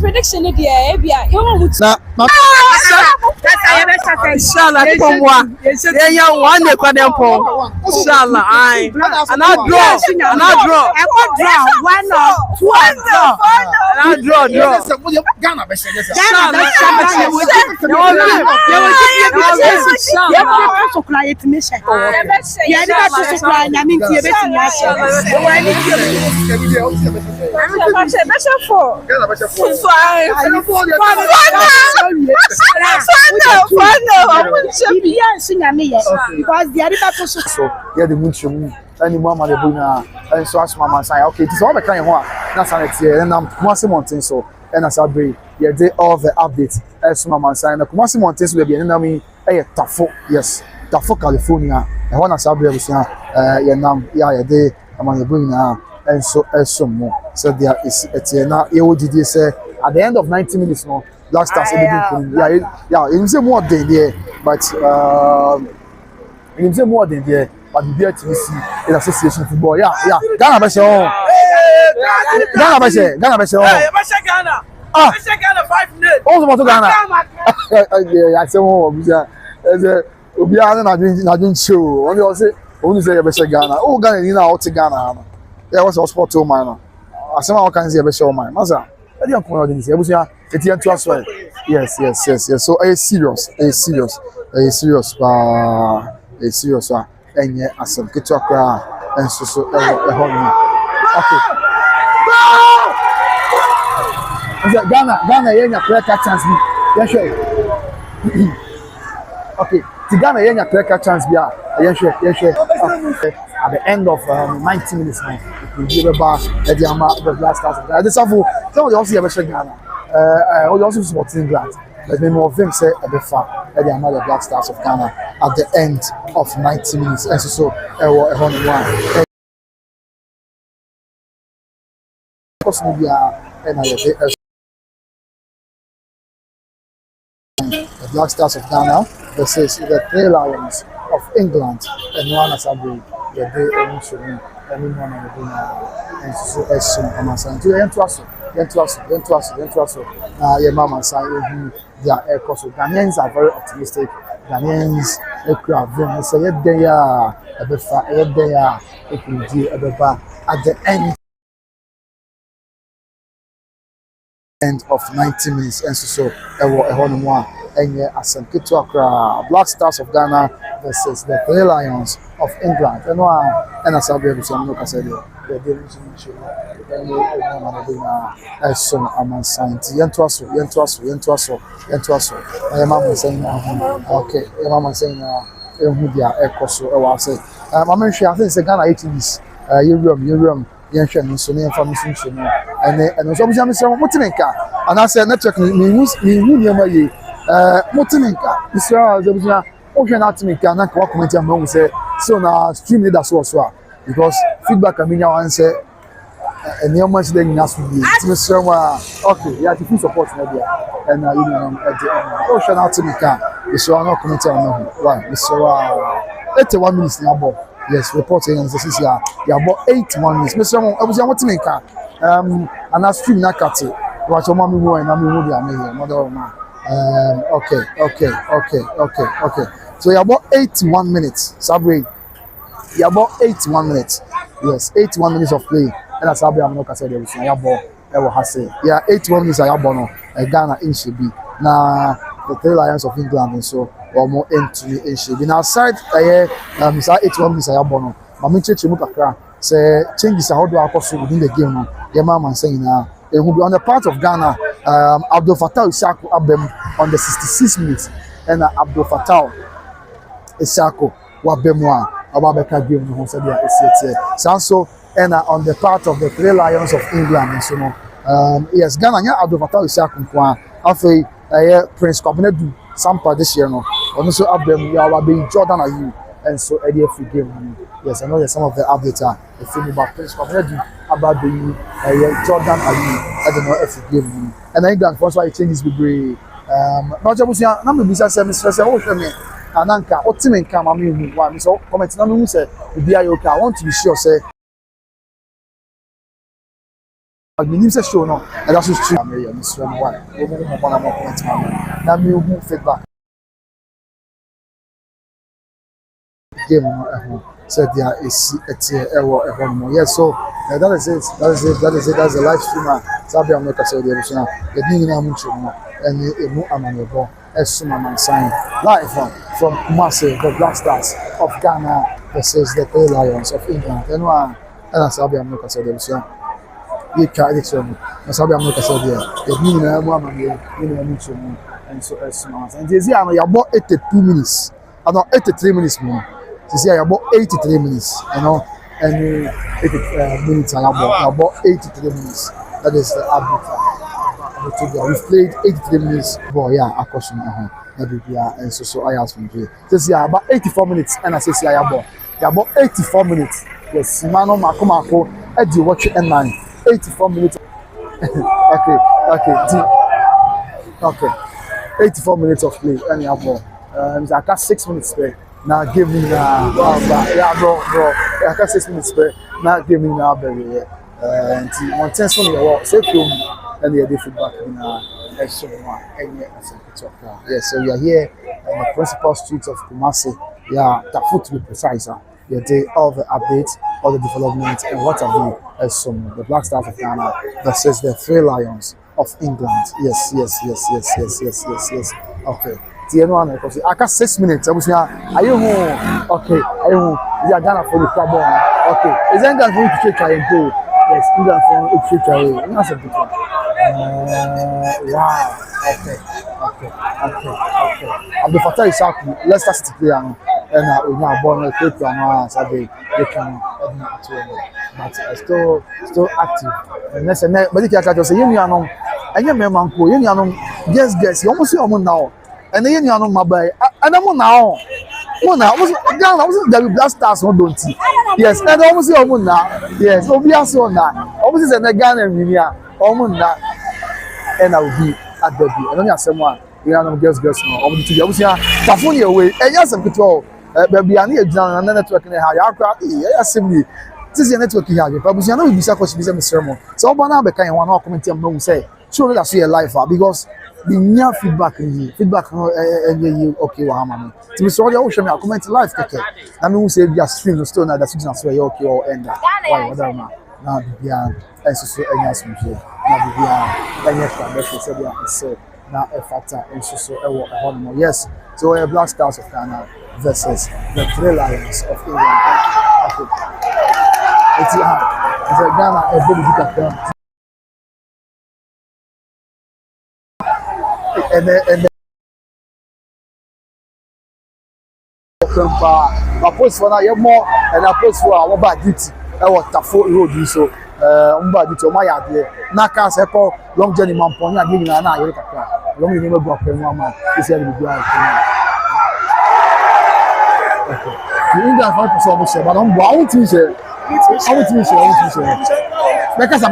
Prediction Inshallah, one day Inshallah, draw. One or two draw. Ghana be say so yeah the moon any mama de buna and so as mama say okay this all the kind one na sanity and I'm Kumasi mountain so and as abre yeah dey all the updates as mama say na Kumasi mountain so be na me Safo yes Safo California and one as abre so yeah nam yeah dey mama de buna and so more so there is na e wo didi say at the end of 90 minutes no last stars yeah you say more than there but you say more than there but the BTC in association football Ghana be say Ghana Ghana 5 minutes also to Ghana I say one obi na dream show only say be say Ghana Ghana ni na out Ghana was a sport to man asema o kan say be say o man masa e dey come on this e busia e tie to as well yes so serious enye asem ketu akra enso so ehonu okay Ghana yenya clear chance bi ya hwe okay ti Ghana yenya clear chance bi ya hwe at the end of 90 minutes now it will be about the last stars the Safo some of the also have Ghana also support England but me more them say a bit far the Black Stars of Ghana at the end of 90 minutes and so one the Black Stars of Ghana versus the Three Lions of England and one as a break the day and anyone and so as your mama say their air course. Ghanaians are very optimistic. Ghanaians say they are at the end of 90 minutes and so Black Stars of Ghana versus the Three Lions of England and as I be able to say the mama saying okay mama saying I think Ghana 80s Europe yen so ne information so no and so me say motimenka and I say network me niam ye motimenka Israel zebuja o hwe na motimenka na kwa comment am no say so na stream leader so because feedback am nya wan say niam much dey nya so be me say okay yeah to full support na dia and you know o hwe na motimenka Israel no comment am no why me say 81 minutes na ball. Yes, reporting and this is about 81 minutes. Mr. Abuja, what make and I stream na kati. Watch your mommy boy and I mean mother okay. So you're about 81 minutes. Sabri. You're about 81 minutes. Yes, 81 minutes of play. And as Sabri I'm not say there is na ball. Yeah, 81 minutes I no. Ghana in should be. Na the Three Lions of England and so or more into in should be. Now side 81 minutes I no. Mama cheche mu kakra say changes how do I within the game no. Yeah, man saying it will be on the part of Ghana. Abdul Fattah Isako Abem on the 66 minutes and Abdul Fattah Isako Wabemwa Ababeka game no said there so and on the part of the Three Lions of England and so no. Yes, Ghana nya Abdul Fattah Isako kwa afei Prince Kwabenedu Sampa this year no. Also Abem ya wabe Jordan Ayew and so Eddie free game. Yes, I know that some of the updates are the film about Prince Kwabenedu about the Jordan Ayew. I don't know if you game and England first why changes be great. Not just na me bisa say Mr. say oh me ananka otimenka ma me hu wa me so comment na me say be okay I want to be sure say I mean say show no and that's true. I'm here Mr. One. We mo comment na me hu feedback game no said there is it's yes so that is it that's the live streamer Sabia no ka say the so the thing na mu chumo and emu amanebo esuma man sign live from Kumasi the Black Stars of Ghana versus the Three Lions of England and Sabia no ka say the so you try it so Sabia no ka say the thing na mu amanebo ni mu chumo and so esuma and this year no ya bought 82 minutes and 83 minutes more. This year about 83 minutes, you know, and 80 minutes and about 83 minutes. That is the average. We've played 83 minutes. Boy, yeah, I question and so I asked me to play. This year about 84 minutes, and I say, about 84 minutes. Yes, Mano Makomako, Eddie watch it and 84 minutes. Okay. 84 minutes of play, and yeah, bro. I got 6 minutes play. Now give me yeah, bro. I got 6 minutes play. Now give me now, baby. And one tense on your say film and the feedback in extra and yes, so we are here on the principal streets of Kumasi. Yeah, Safo to be precise. The day of the updates, all the developments, and what have you as some the Black Stars of Ghana versus the Three Lions of England. Yes. Okay. Because I got 6 minutes. I was here. Are you home? Okay. Are you home? You are Ghana for the club. Okay. Is England going to try and go? Yes, England for to try. That's a good one. Wow. Okay. I'm the Fatah Isaku. Leicester City player. And we now born a great one. So they can but still active. And that's a but you can just say, you know, and you man, you know, guess. You almost see now. And then you know my boy. And I'm now. Mona was the Black Stars don't see. Yes, and almost see now. Yes, obviously on that. Almost is a Ghana media. Almost that. And I will be at the and only as someone we are no girls now. Almost to you. Safo away. And yes, some control. Baby, I need a journal and network in a high. Assembly. This is a network here. But we know we be a sermon. So, but now, the kind of one comment and say, sure, that's your life because. The near feedback and okay, Wahamani. To be sorry, I will show me a comment live. I mean, we say we are streaming the stone that's just okay or end. Why, whatever. Now, and so, and yes, now a factor and so, yes. So, we are Black Stars of Ghana versus the Three Lions of England. Okay. It's a Ghana, a very good. And I post for now, you more, and I post for our bad duty. I was Safo road, so bad duty. My idea. Now, can't say long journey, man. Pony, I give you now. You look at that. Long never go up in 1 month. This year we go out. The England fan so much, but I'm going to say. I want to say. Bekasa.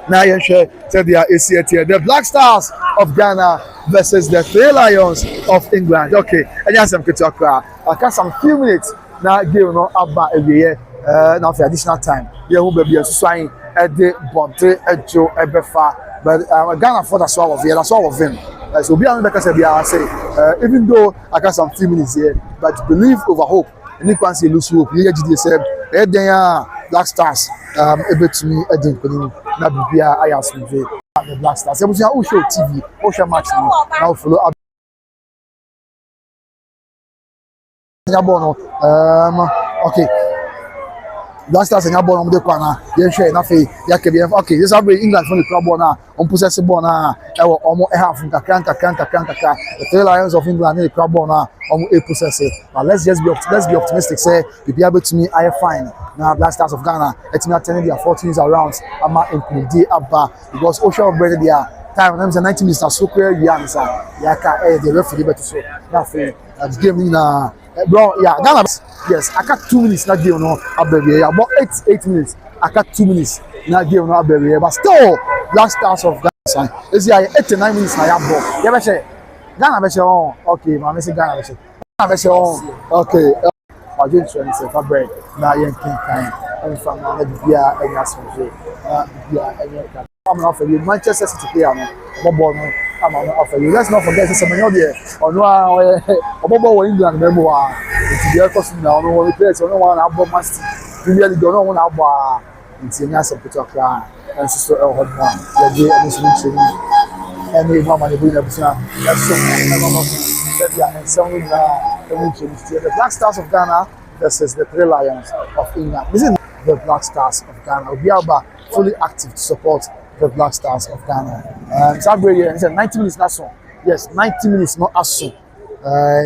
Now you share the Black Stars of Ghana versus the Three Lions of England. Okay, and yes, I'm going to talk. I got some few minutes now. Give no about a year. Now for additional time. Yeah, who be swine at the Bonte, at Joe, at Befa, but Ghana for the soul of here. That's all of them. So be on because I say, even though I got some few minutes here, but believe over hope. And you can see lose hope. You get yourself. Black Stars. Able to me, I didn't put in. I asked me the Black Stars. I was here. Show TV. Show match now. Follow up. Okay. Black Stars and Yabon on the corner. Then share nothing. Okay, this is England from the club now. On possessive bona. Almost half from Kakanta. The Three Lions of England in the club now. Almost a possessive. But let's be optimistic. Say if you able to me, I fine. Now Black Stars of Ghana. It's not turning their 14 around. I'm not including Abba because Ocean already there. Time when 90 minutes are so clear. The referee better so. Nothing. That's game in bro, yeah, Ghana. Yes, I got 2 minutes. Not give no Abbey. About 8 minutes. I got 2 minutes. Not give no Abbey. But still, Black Stars of Ghana Ezi aye 89 minutes na ya ball. Ya be say Ghana be say on. Okay, ma me say Ghana be say. Ghana be say on. Okay. Wajen training say fa break na yen kan. And from na bia enya sonje. Na bia enya kan. I'm not for you Manchester City player no. Bobo no. I'm not for you. Let's not forget say Semenyo there. Ono Bobo wo England me mo a. Ti dey cost na ono wo play so ono wan abo Manchester Premier League ono wan abo a. Nti enya support akra. And so hot one. The day and so and we mama dey bring up so the Black Stars of Ghana versus the Three Lions of England. This is the Black Stars of Ghana. We are fully active to support the Black Stars of Ghana. Sabre he said 90 minutes not so. Yes, 90 minutes not as so.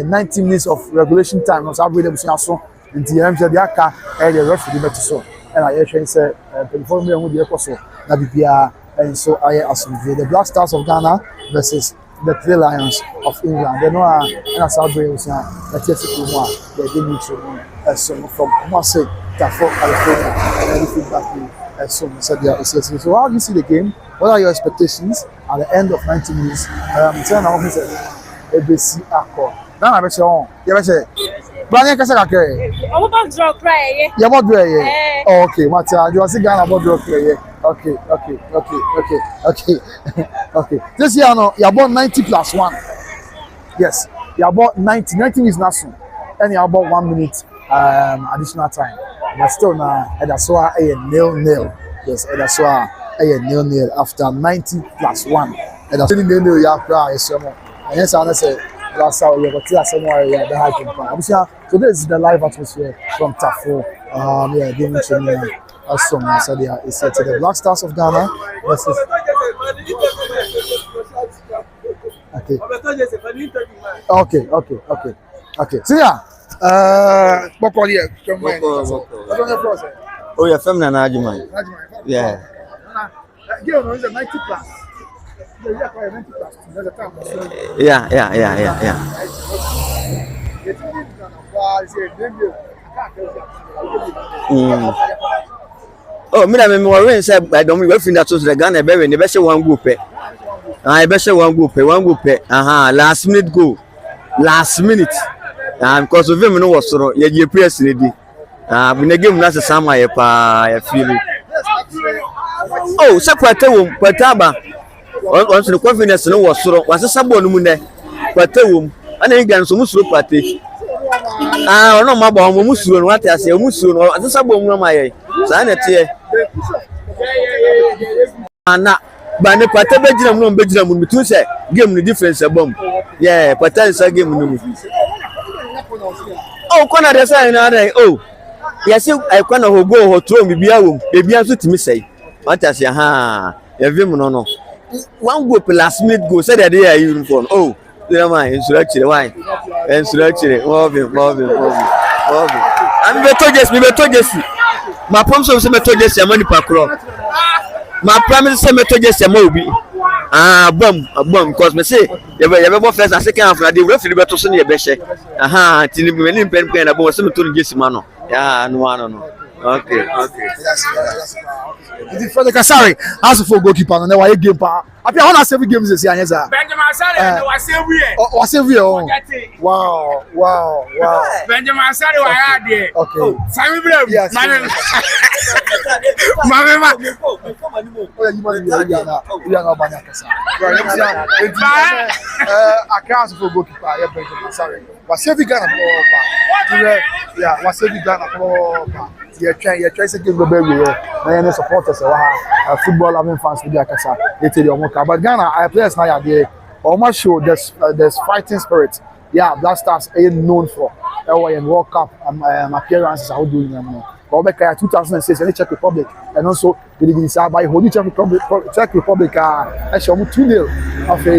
90 minutes of regulation time. No Sabre dem so. Nti em say the aka the referee better so. And I actually say perform me with the equation na bibia and so I assume the Black Stars of Ghana versus the Three Lions of England. They know and Sabre was that yes kuma they dey need to so from Kumasi Safo California and feedback so so how do you see the game? What are your expectations at the end of 90 minutes? Tell now say ABC Accord. Now I be say on. You be say Branya kasa kakere. Omo ba draw cry Yeah, what do you? Oh, okay, Matia, you are saying Ghana about draw clear. Okay. Okay. This year no, you about 90 plus 1. Yes, you about 90 is not soon. And you about 1 minute additional time. But still now, that's why a nil. Yes, that's why a nil after 90 plus 1. And that's nil you have cry so more. And yes, I say last hour you got to somewhere you the hiking plan. So this is the live atmosphere from Safo. Giving training as some so they are set to the Black Stars of Ghana versus Okay. So yeah, Oh yeah, feminine Najman. Yeah. Yeah. Oh, me worry say I don't we fin that so the Ghana be we be say one group e be say one group last minute goal because of him no was so ye press ni di we na game na se sama ye pa ya feel oh say kwata ba on so confidence no was so was sabo no mu ne kwata wom ana England so mu suro pate ono ma ba mu suro no what ase mu suro no was sabo mu ma ye sa na tie ana ba ne kwata be gina mu bitun say game no difference abom yeah kwata is game no oh kona de say na dey oh yes I kona ho go ho throw me bia wom bia so timi say what ase ya vim no one go last minute go say that they are uniform oh you know insurrection why insurrection move I'm beto just my promise say beto just ya money pakro my promise say beto just ya obi bom because me say you be first and second half na dey referee beto so na ye be she tini me ni pen na bom say beto just ma no yeah no okay the Frederick Kasari as for goalkeeper no why game pa apia how na save games this year anyeza Benjamin Asare no was save oh wow Benjamin Asare wa ya de okay Sami Blem mama you are banya kasa across for goalkeeper yeah Benjamin Asare was save Ghana was save Ghana you're trying to give the baby na supporters football having fans with their kasa but Ghana players now they almost show there's fighting spirit. Yeah, Black Stars are known for World Cup appearances. How do you know? But 2006 in the Czech Republic, and also the by holding Czech Republic. Actually, 2-0 after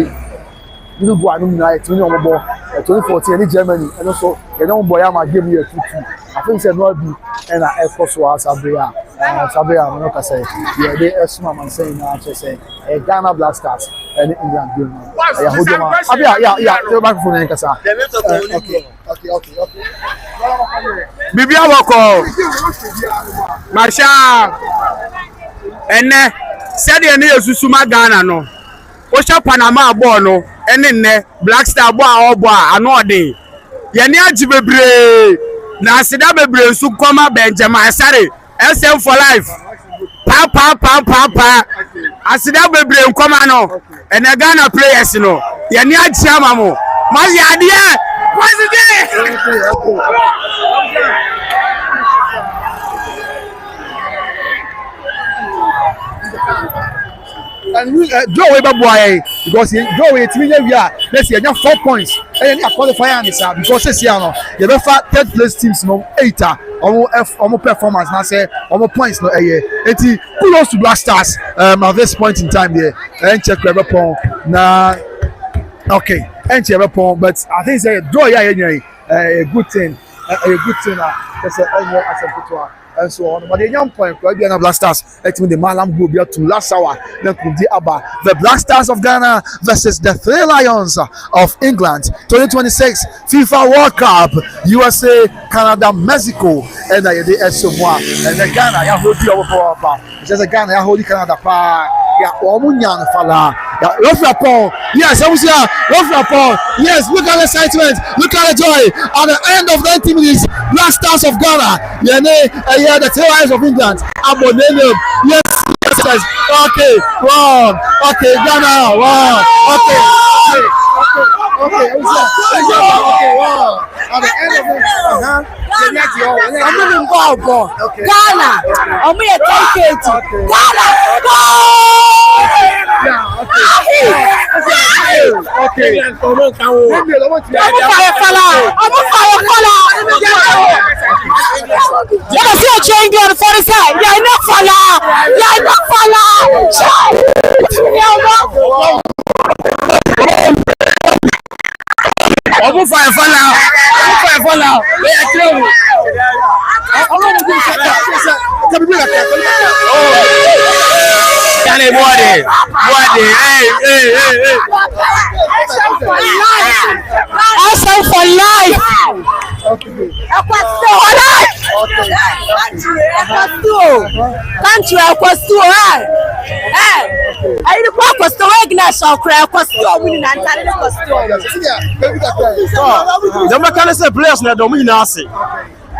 Uruguay 2014 in Germany, and also the young boy game here 2-2. I think it's not be and I force was Sabria, I'm not say. Yeah, they are smart man saying now. Just say Ghana Black Stars and England game. Yeah. Go back for the Kasa. Okay. Bibi awako. Masha. Ene said the near Susuma Ghana no. Osha Panama ball no ene Black Star ball or ball anode. Yeni aji bebre na asida bebre nsu koma Benjamin Sare SM for life. Pa. Asida bebre nkoma no. Ene Ghana players no. Yeni aji amamo. Mazi adie. And draw away boy because draw away to me let's see 4 points and you qualify and because this year no you be third place teams no 8 omo performance na say omo points no eti kudos to Black Stars at this point in time here and check repon na okay and check repon but I think say draw here a good thing that's a and so on. But the young point, the Black Stars, the Malam group to last hour. The Black Stars of Ghana versus the Three Lions of England, 2026 FIFA World Cup, USA, Canada, Mexico, and the Samoa and the Ghana. Ya hold you over. Just Ghana, ya hold Canada. Ya Omunyan Fala. Yes, yes, look at the excitement, look at the joy. At the end of 90 minutes, Black Stars of Ghana, the Three Lions of England, yes, okay, wow, okay, Ghana, wow, okay, wow. At the end of it, I'm not involved. Ghana, I'm here to take it. Ghana, go! Yeah, okay. Let us see a change on the 40 side. Yeah, not for life.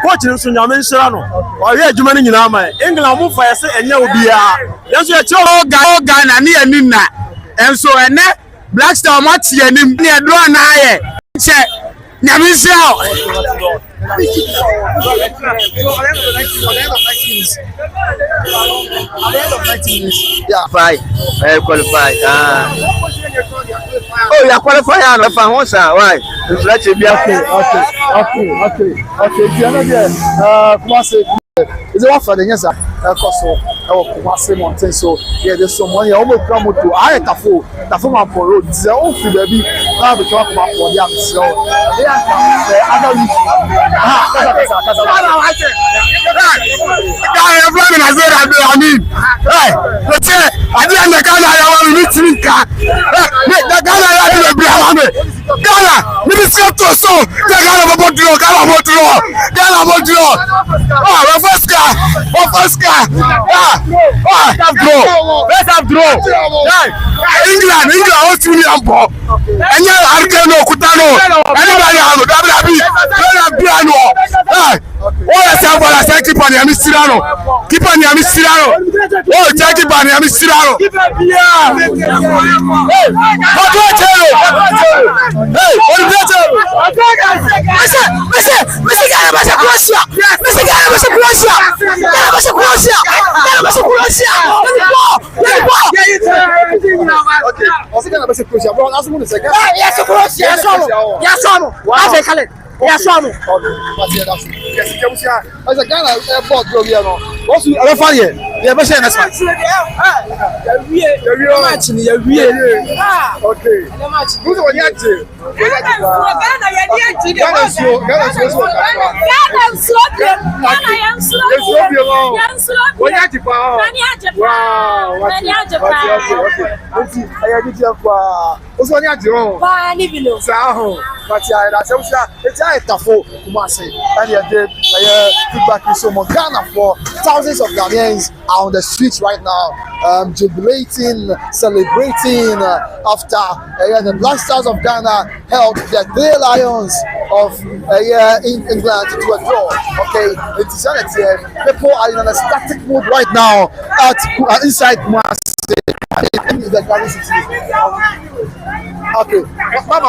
Coach nso nyame nhyira no ɔyɛ adwuma no nyinaa ma England mo fa yɛsɛ ɛnyɛ obia yɛso yɛkyɛ Ghana ne anim na enso ene Black Star mo tie anim ne ɛdro na ayɛ kyɛ nyame nhyira qualify. Oh, you are qualified and for why? Let's be okay. Kumasi. Is it what for the yes? Koso. Kumasi mountain. So yeah, there's some money. Almost come to I Safo man for road. It's all free baby. Now we talk about for them. So they are the other week. I mean, hey, let's say I didn't the Ghana. I want to meet me. The Ghana I didn't be around. Ghana, we be sent to so. The Ghana about to Ghana about to oh, first car. Let's have draw. England, what's million ball? And you are no Kutano. Anybody have a piano. Oh, Safo, I say keep on your Mistirano. Keep on your Mistirano. Oh, take it on your Mistirano. Hey, what do I tell you? Hey, what do I tell you? Yes, as a Ghana airport go here no. What's you ever find here? Yeah, but say next match. Okay. Who's the one here? Ghana but it's Safo Kumasi, and feedback is so Ghana for thousands of Ghanaians are on the streets right now, jubilating, celebrating after the Black Stars of Ghana held the Grey Lions of in England to a draw. Okay, it is people are in a static mood right now at inside Kumasi. In the Ghana city. Okay, Mama,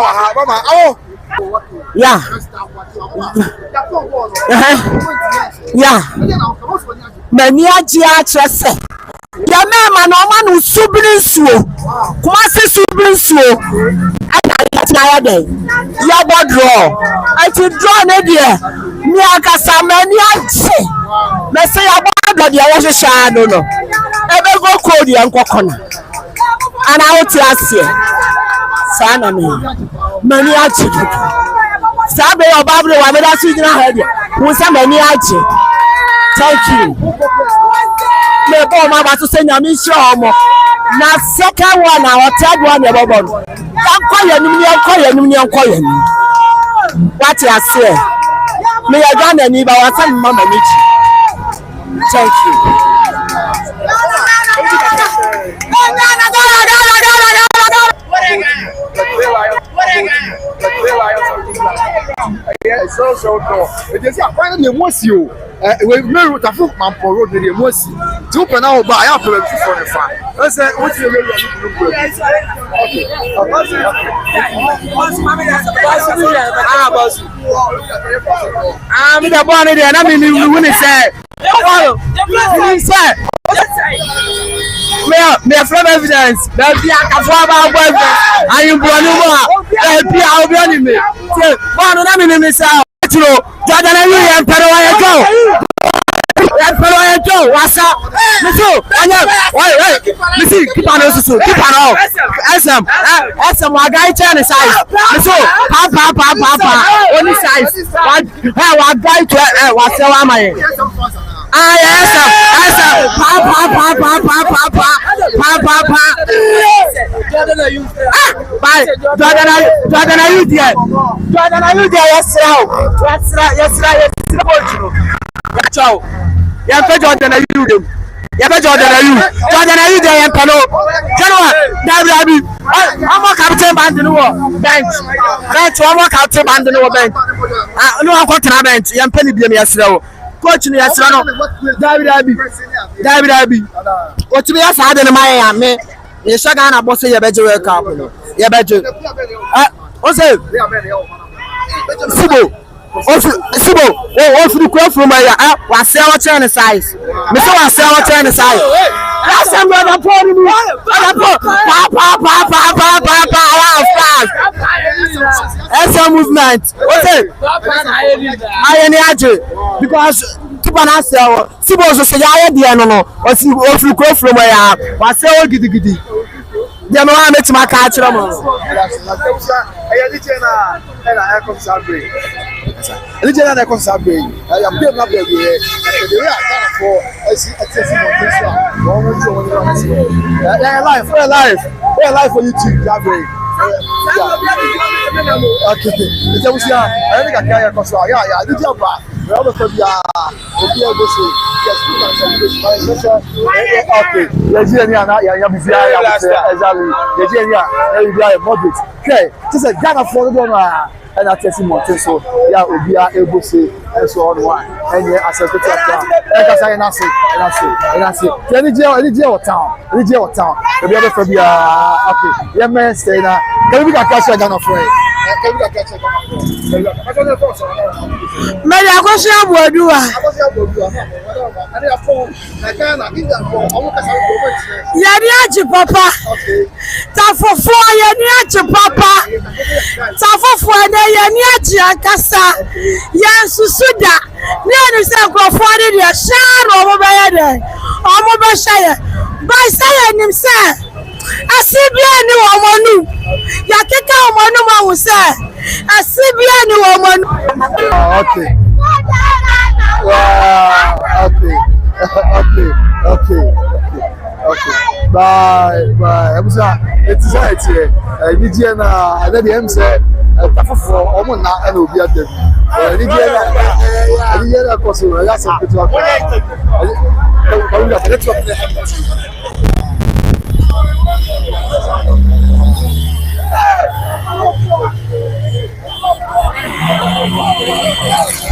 oh. Yeah. Yeah. Many are just ya mema na oma no subrin suo Kumasi subrin suo ana ya den ya bodro ati draw na dia mi akasa mani ache me say ya bodro dia ya hwehwa no ebe go code ya nkokona ana oti ase sana me mani ache sabe your bible wa beda su jina ha dia wo say mani ache. Thank you. Me bo ma ba to say nyame hye omo na second one or third one e bobo no yanko yanim what you say me ya Ghana ni ba wa say mama ni chi. Thank you. Yeah, so it is finally emotion. We may have Mampo Road with the emotion. To open our buy up for the fire. I said, what's your I'm the one there, and I mean, you wouldn't say, me a from evidence that be a kafuaba boyfriend and you born over be I'll be on me. Say, one of them in the south. You know, Jordan and you and Pedro go. Pedro and Joe, what's up? Misso, wait, Missy, keep on us, keep on all. SM, my guy, turn his size. Misso, papa, only size. What guy to what's your money? Papa. Jordan, are you there? Jordan, are you there? Yes, right. Ciao. Jordan, are you there? Jordan, are you there? I'm a captain band in the war. Bench. I'm a captain band in the war bench. No, I'm going to bench. I'm penny being yesterday. Coach ni Yasrano David Abi what be as had in my me ye shaga na boss ye beje we cup no ye beje o say Sibo o furu kwa from ya wa say wa chain size me say wa say wa chain size last time we have poured me pa movement o say I any aje because Tupana sell Sibo so say ya de no o si o furu kwa from ya wa say o gidigidi dem no make my car kire mo Elijah na consabre. I am going up there. The way I got for live for YouTube. Okay. It's a I think I can't control. Yeah. Did you buy? We have to be okay. Okay. Just a Ghana for and I tell you more so yeah we are able to say so on one and yeah as a total and I say any jail town we be able to be okay yeah man stay now can we get catch Ghana for it can we get catch Ghana for me ya go share bodua ya ni aji papa tafofo ya ni aji papa tafofo ya ni aji akasa ya susuda ni anu se krofo de ya share omo be ya de omo be share by say nim se asibia ni omonu ya keka omonu ma wo se asibia ni omonu okay wow okay bye ebusa it is right here DJ na na dem say tafofo omo na e na obi adam ni die na koso ya se petu akọ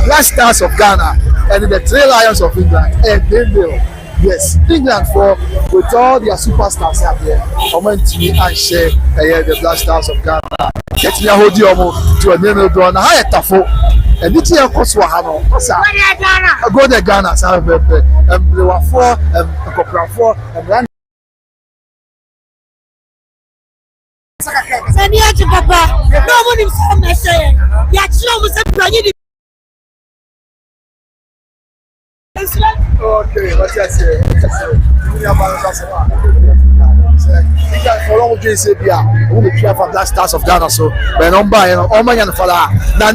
Black Stars of Ghana and the Three Lions of England and they will. Yes, England for with all their superstars out there. Comment to me and share the Black Stars of Ghana. Get me a hold you to a name of Ghana. Hi, Tafo. And this year, Koswahano. Go to Ghana. There were 4 and Rand. Papa, no one is saying, okay, let's just say. For long days, we will care for Black Stars of Ghana. So, when I'm buying, all my young fella, now,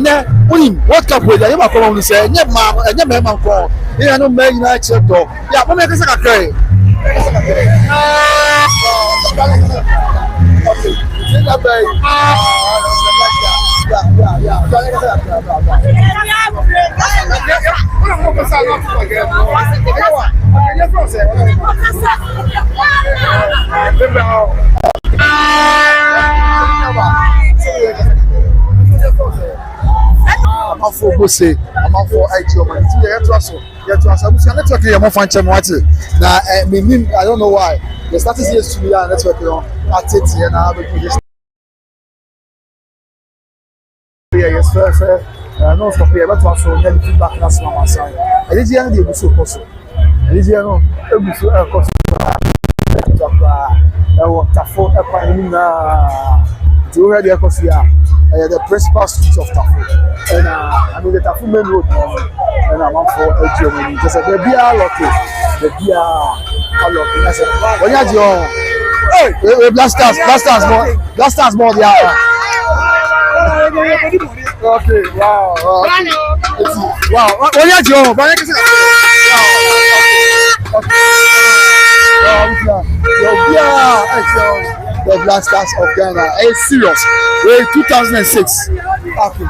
what cup with you? I'm going to say, yeah, mama, and your man call. You know, man, United dog. Yeah, but make us a cray. Okay, I'm out for Bose, I'm out for ITO man. Yeah, trust me. Network here, more fun channel. Now, I don't know why. The status is to be a network at it here now. Yes, sir. No stop here, but also get feedback that's from my side. I did hear the so possible. I did hear no ebusu cost Safo to already the principal street of Safo. And I mean the Safo main road and I'm out for Germany. Just a baby lucky. The beer lucky. I said, when you hey, Black Stars more the hour. Okay, wow. Wow. Oh yeah, Joe. The Black Stars of Ghana. It's serious. We're 2006. Okay.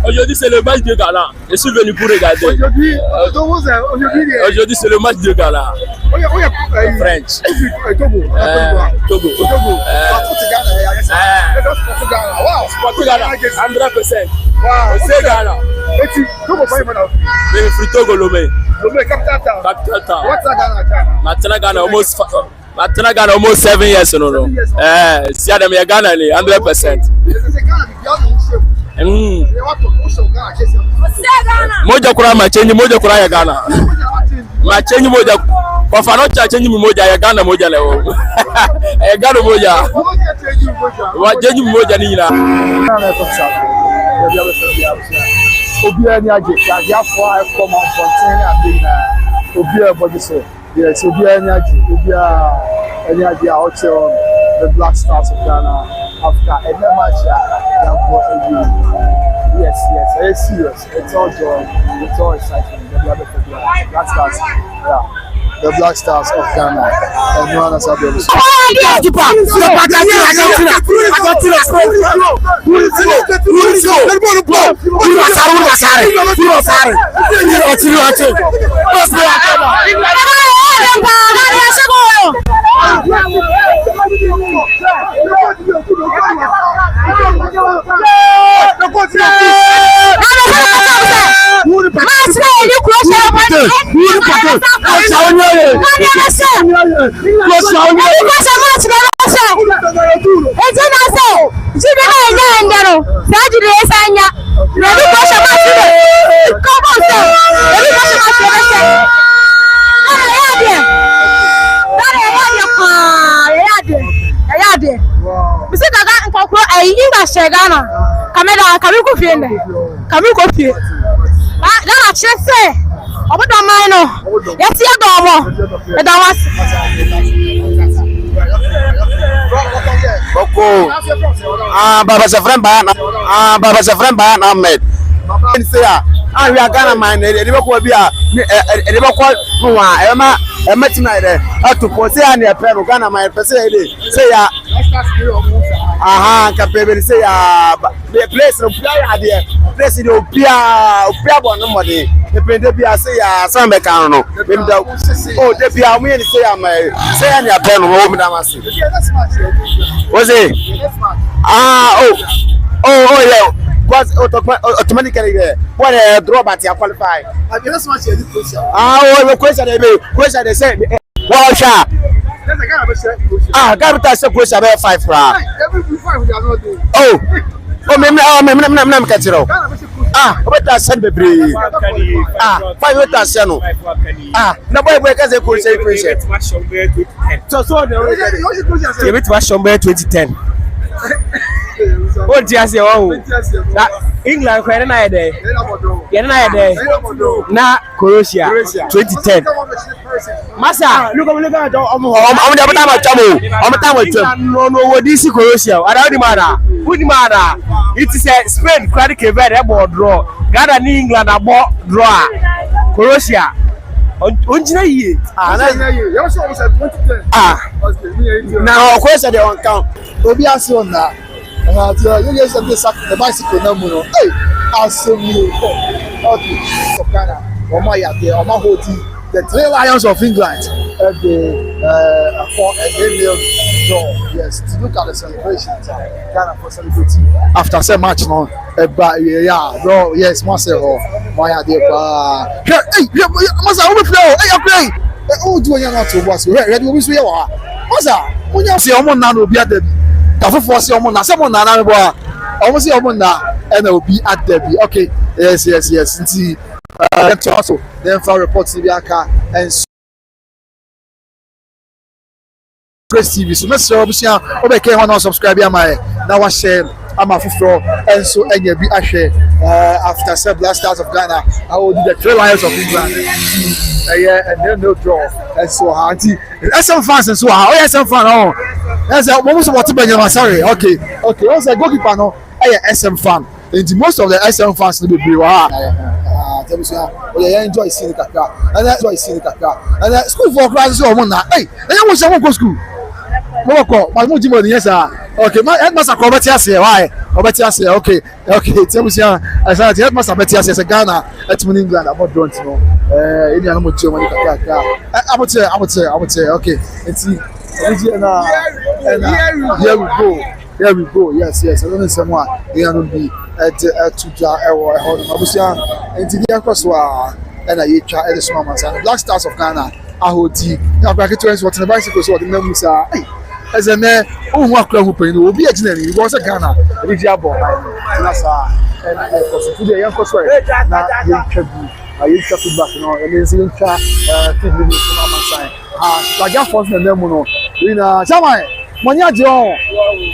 Aujourd'hui c'est le match de Ghana. Je suis venu pour regarder. Aujourd'hui c'est le match de Ghana. French. Togo. Portugal. 100%. Wow. C'est Ghana. Togo Lomé. Capital town. What's Ghana? Ghana almost 7 years no. See them Ghana 100%. Moja kura machenji moja kura ya Ghana. Machenji moja kwa fano cha change moja ya Ghana moja leo. Ghana moja. Machenji moja ni ina. Obia ni aje ya for come on fontaine abina. Obia body so. Yes, obia ni aje out the Black Stars of Ghana after a match. Yes, it's serious. It's all joy. It's all exciting. The Black Stars, the Black Stars of Ghana. And no one has had this. Baba Safran Bayan Ahmed. Say we are Ghana man. They go be a they go call no Emma tonight to pose and your pen Ghana man say ya capable say the place no play there place no pia bon no money the pende bia say ya some be kan no oh the bia we say am say and your pen no me da say was it oh yeah was automatically there what draw but you qualify This match is crucial. Question they say wow sharp Garuta say question about 5 fra Every 5 they are not doing. me catch it better send bebre 5 better send no na boy can say question so the bit was somewhere 2010 oh just say oh England kwere na there na Croatia 2010 masa look at no what this Croatia around mara it is a Spain credit very board draw Ghana ni England abo draw Croatia onjina yi You also almost at 2010. now Croatia they on count Obi ase on na. You guys have the bicycle na mu no. Hey, asemi. Okay. So Ghana, Oma ya there, Oma Hoti, the Three Lions of England. For a million draw. Yes, to look at the celebrations. Ghana for celebrating after say match no. Yeah, bro. Yes, Marcel. Maya there. Hey, Masa, who play? Hey, you play. Oh, do you not to was ready? We see you. Masa, when you see Omo na no be at the Kafo force Omo na say Omo na na boy. Omo see Omo na and will be at the okay. Yes. See, also then for reports Ibiaka and Press TV. So Mr. Obusia, obeke one subscribe ya my na wa share ama fufro and so enye bi a share after said Black Stars of Ghana I will do the Three Lions of England. Yeah, and then no draw. And so auntie SM fans and so SM fan oh. That's a most what Benjamin sorry. Okay. Also goalkeeper no SM fan. And most of the SM fans will be enjoy seeing the and that's why seeing the and school for classes or one hey and was someone go school my motive yes okay my headmaster why okay tell me as I headmaster better Ghana at England about don't know Indian motive I would say okay it's here we go yes I don't know someone here will be at Tuja and the across and I try the small man Black Stars of Ghana I hold now back to what the bicycles what the members are as a man who walk around who will be a general was a Ghana and today young course now you check back and then see like that for the name in Chama Monya John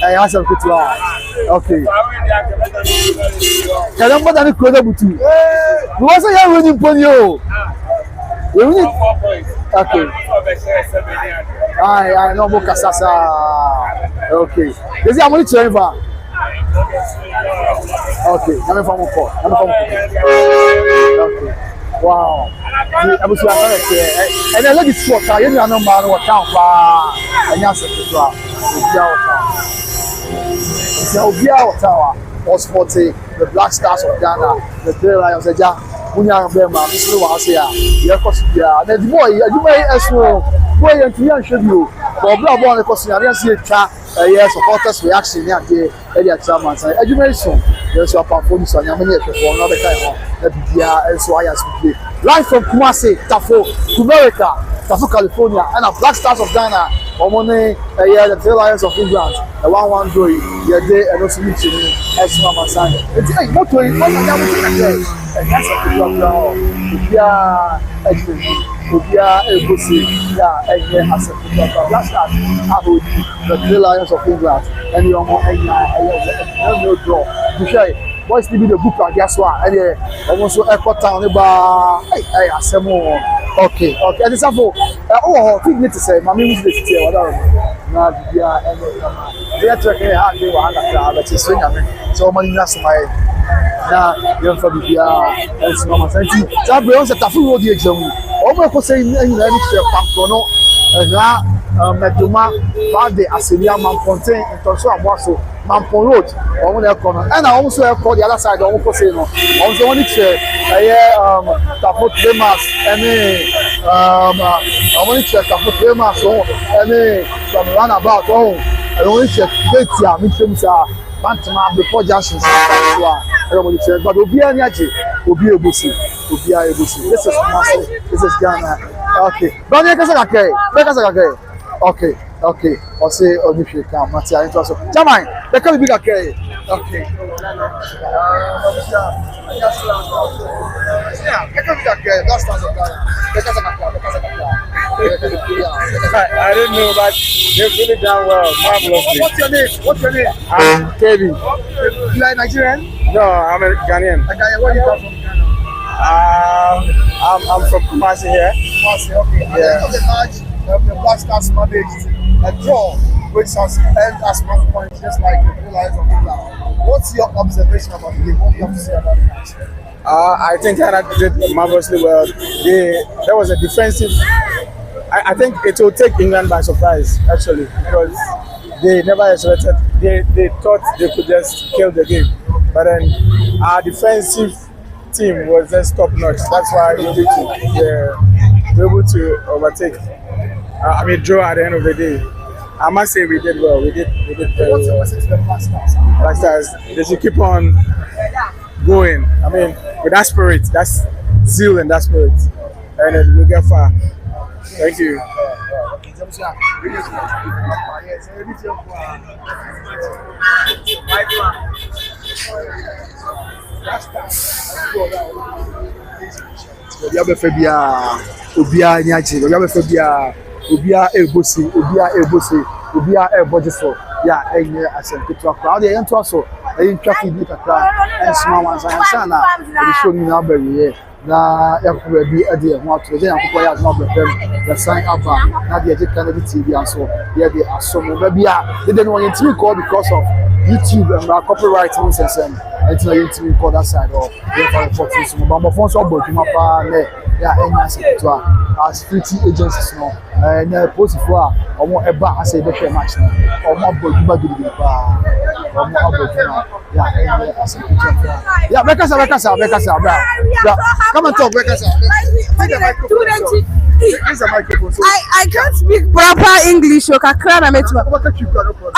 I ask him to okay can I put the butu you was a winning ponyo okay I know Bokasasa okay is it money to ever okay I'm from okay wow I was and then let it sport I know man what town and answer to or sporting the Black Stars of Ghana, the Three Lions of Ghana, Munya Bema, Mr. Wasia, Yakosia, and the boy, you may as well boy and young should you, or blah blah, because I didn't see a chat, yes, supporters reaction here, Eddie Chairman, education, there's your performance on your minute for another time, and so I ask you. Live from Kumasi, Safo, America. Safo California and Black Stars of Ghana. Omone the Three Lions of England. The 1-1 draw. Yeah, they and also meet you. Esma Masai. It's like not to it. That's a good job. Yeah, actually. Yeah, Ebusi. Yeah, and as a good job. Black Stars have the Three Lions of England. And you are more no draw. You say, boys, be the book like guess what? And almost airport town about Asemo. Okay. And it's Safo. Oh, I think need to say, Mammy was the city or whatever. Now, yeah, and they are tracking hard. They were but it's swing. So many last my now, you're from the and some of my Sabre was a tough road. The exam. Over saying, any Pacono, and now, Meduma, Bade, Asilia, Mamponte, and Torso Abaso, Mampon Road, or one corner. And I also have called the other side of Ocoseno. Also, one it's Tapo Cremas, and I want to check Tapo Cremas, and from runabout home. I want to check Betia, Mitchums are Bantama before Junction. Everybody said, but will be any aji, will be a bussy, will be a bussy. This is Kumasi, this is Ghana. Okay, but okay. Okay, I'll say on if you can, Matia, into us. Jamai, there can be okay. Okay. I didn't know, but they've really done well. Marvelously. What's your name? I'm Kevin. You are Nigerian? No, I'm a Ghanaian. Okay, where do you come from? I'm from Kumasi here. Kumasi, okay. At the end of the match, the Black Stars managed a draw, which has ended as 1 point, just like the Three Lions of England. What's your observation about the game? What do you have to say about the match? I think Ghana did marvelously well. There was a defensive. I think it will take England by surprise, actually, because they never expected. They thought they could just kill the game, but then our defensive team was just top notch. That's why we were able to overtake. Draw at the end of the day. I must say we did well. We did very well. What's the message to the Black Stars? Black Stars, they should keep on going. With that spirit, that's zeal and that spirit, and then we'll get far. Thank you. Obia Ebosi, yeah, I said, to a crowd, the entry so, I traffic with a crowd, and small ones, and Sana, and show me now, very now, everywhere be a dear, what to them, acquire not with them, the sign up, not the Canada TV, and so, yeah, they are so maybe they didn't want to call because of YouTube and copyright rules and send, and so you to call that side or for some phones or book, yeah, and as security agencies no na post for omo eba as a better match no omo boduba gidi pa omo aboduna yeah as a yeah bekasa bra come and talk bekasa take the microphone I can't speak proper English.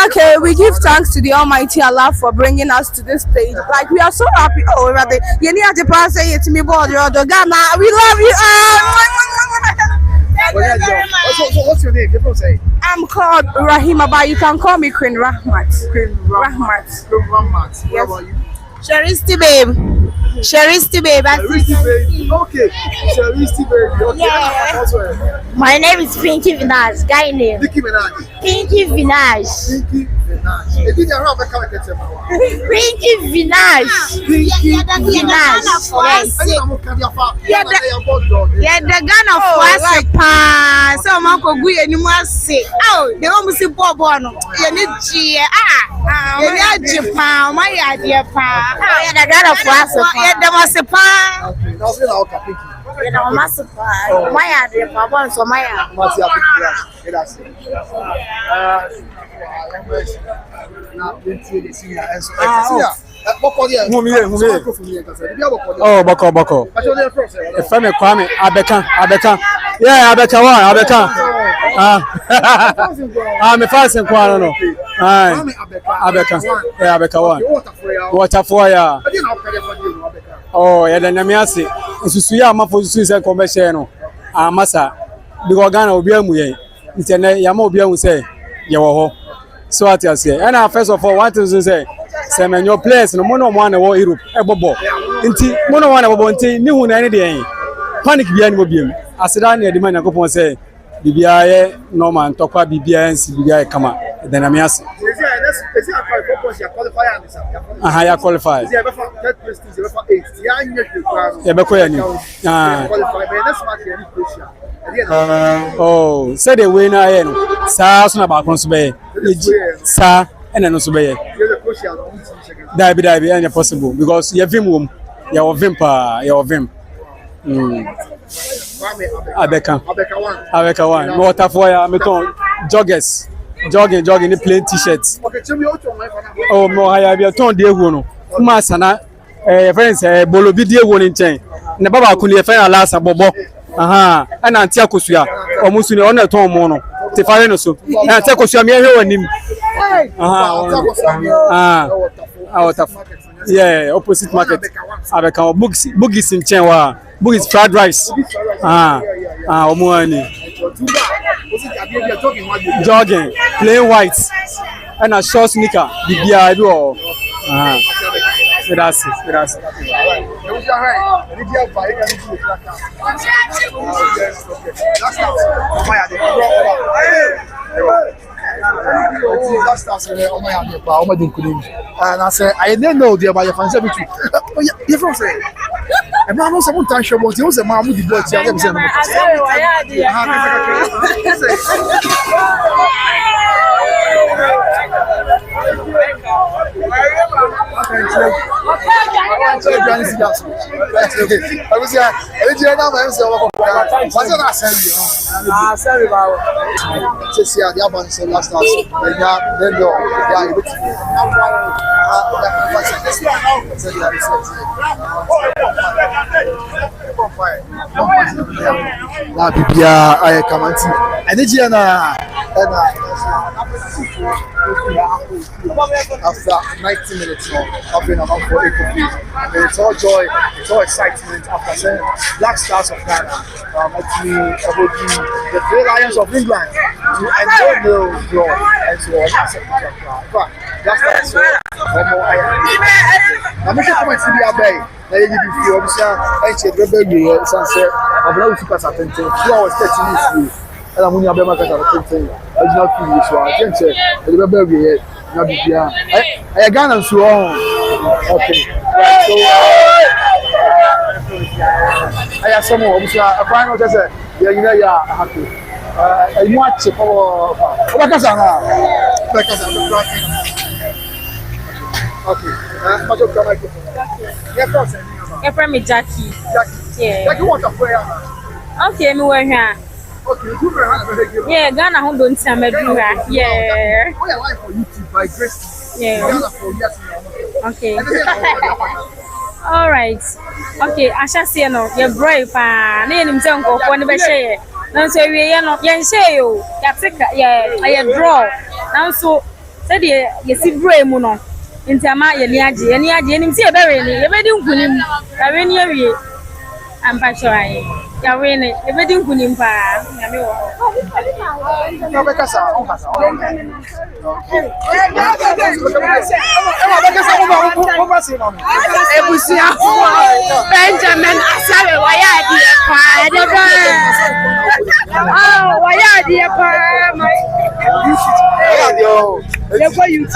Okay, we give thanks to the Almighty Allah for bringing us to this stage. Like, we are so happy. Oh, rather, you need to pass it to me, boy. Ghana, we love you. What's your name? People say. I'm called Rahima, but you can call me Queen Rahmat. Queen Rahmat. What about you? Sharisti babe. Okay, Sharisti babe. Okay. Yeah. My name is Pinky Vinaj. Guy name. Pinky Vinaj. Pinky Vinaj. Pinky Vinaj. Yeah, the gun of was so Marco Gui and you must say, oh, they almost see Bobono. You need Japan, my idea, pa. The gun of was there was a pa. You know, Massapa, my idea, Papa, so my Oh, Boko. If I'm a Kwame, Abeka. Yeah, Abeka. I'm a fast and Kwano. Abeka. Yeah, Abeka one. Water for ya. Oh, yeah, then Namiasi. Susuya, Mafu Susan Commercial. Massa. because Ghana will be a muye. Internet Yamo be a say, Yaho. So what I say. And first of all, what is say? Say, man, your place no mono one or Europe, a bobo. Inti, mono one about Inti, new any day. Panic be any mobile. I said, I need the man I go and say, BBI, Norman, Tokwa, BBI, and CBI, come on. Then I'm yes. I qualify. Oh, say the winner, Sa, about Consubay, Sa, and then Subay. That be possible because you have him, you have Vimpa, you have him. Abeka one. Water for joggers. Jogging the plain t-shirts. Oh, no, I have your tone, dear one. Masana, friends, Bolobi, dear one in chain. Nebaba could find a last a bobo. Aha, and Antiacosia, almost in honor Tom Mono. Tifarenoso, and Antiacosia, me and him. Yeah, opposite market. Abeka boogies in Chenwa, boogies fried rice. Omuani. Jogging, plain white, and a short sneaker. BBI do all. That's it. And I say, I didn't know the about your fancy between. You're from saying, and I know someone time show was a man with the boy. I come and see. And after 90 minutes now, I've been about for it's all joy, it's all excitement after saying Black Stars of Ghana, actually the Grey Lions of England to enjoy the draw and so on. That's one more I'm not sure to be a bay. Now you give you officer, I said, Rebellion, sunset, I'm not super certain. 2 hours 30 minutes. And I'm going to be a matter of thing. I do not feel this one. I can't say, the Rebellion. I got them so on. Okay. Right, so I have some more. I find out that you know you are happy. I watch it for what is that? Okay. Much of the microphone. You're from Jackie. Yeah. Jackie, what a prayer. Okay, me we're here. Okay, you do yeah, Ghana home don't tell me do that. Yeah. What your life for YouTube by Grace? Yeah. Okay. All right. Okay, I shall say no. You're brave, pa. Na yenim say nko ko ne be share. Na so wie ye no, ye share yo. Ya take ya draw. Na so say de ye si brave mu no. Nti ama ye ni age yenim say e be we ni. Ye be di nkunim. Ka we ni awie. I'm pas sure. Ya we ni. E be di nkunim pa. Na me wo. No be casa, on casa. Benjamin Asawe waya die pa de ba. Oh, waya die pa. Le kwa you.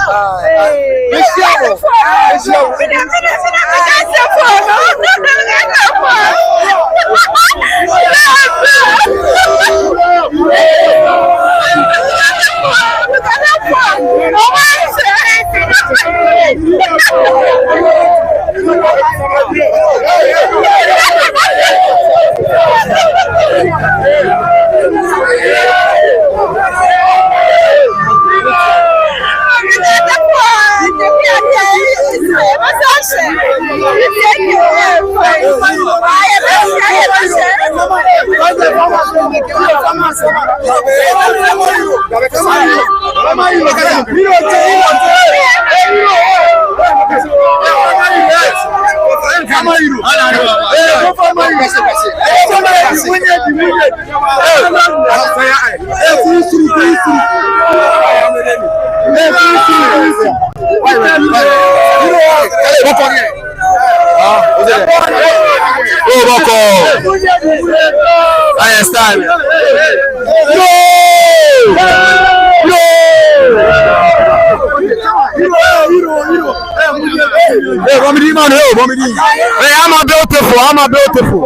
I'm a beautiful.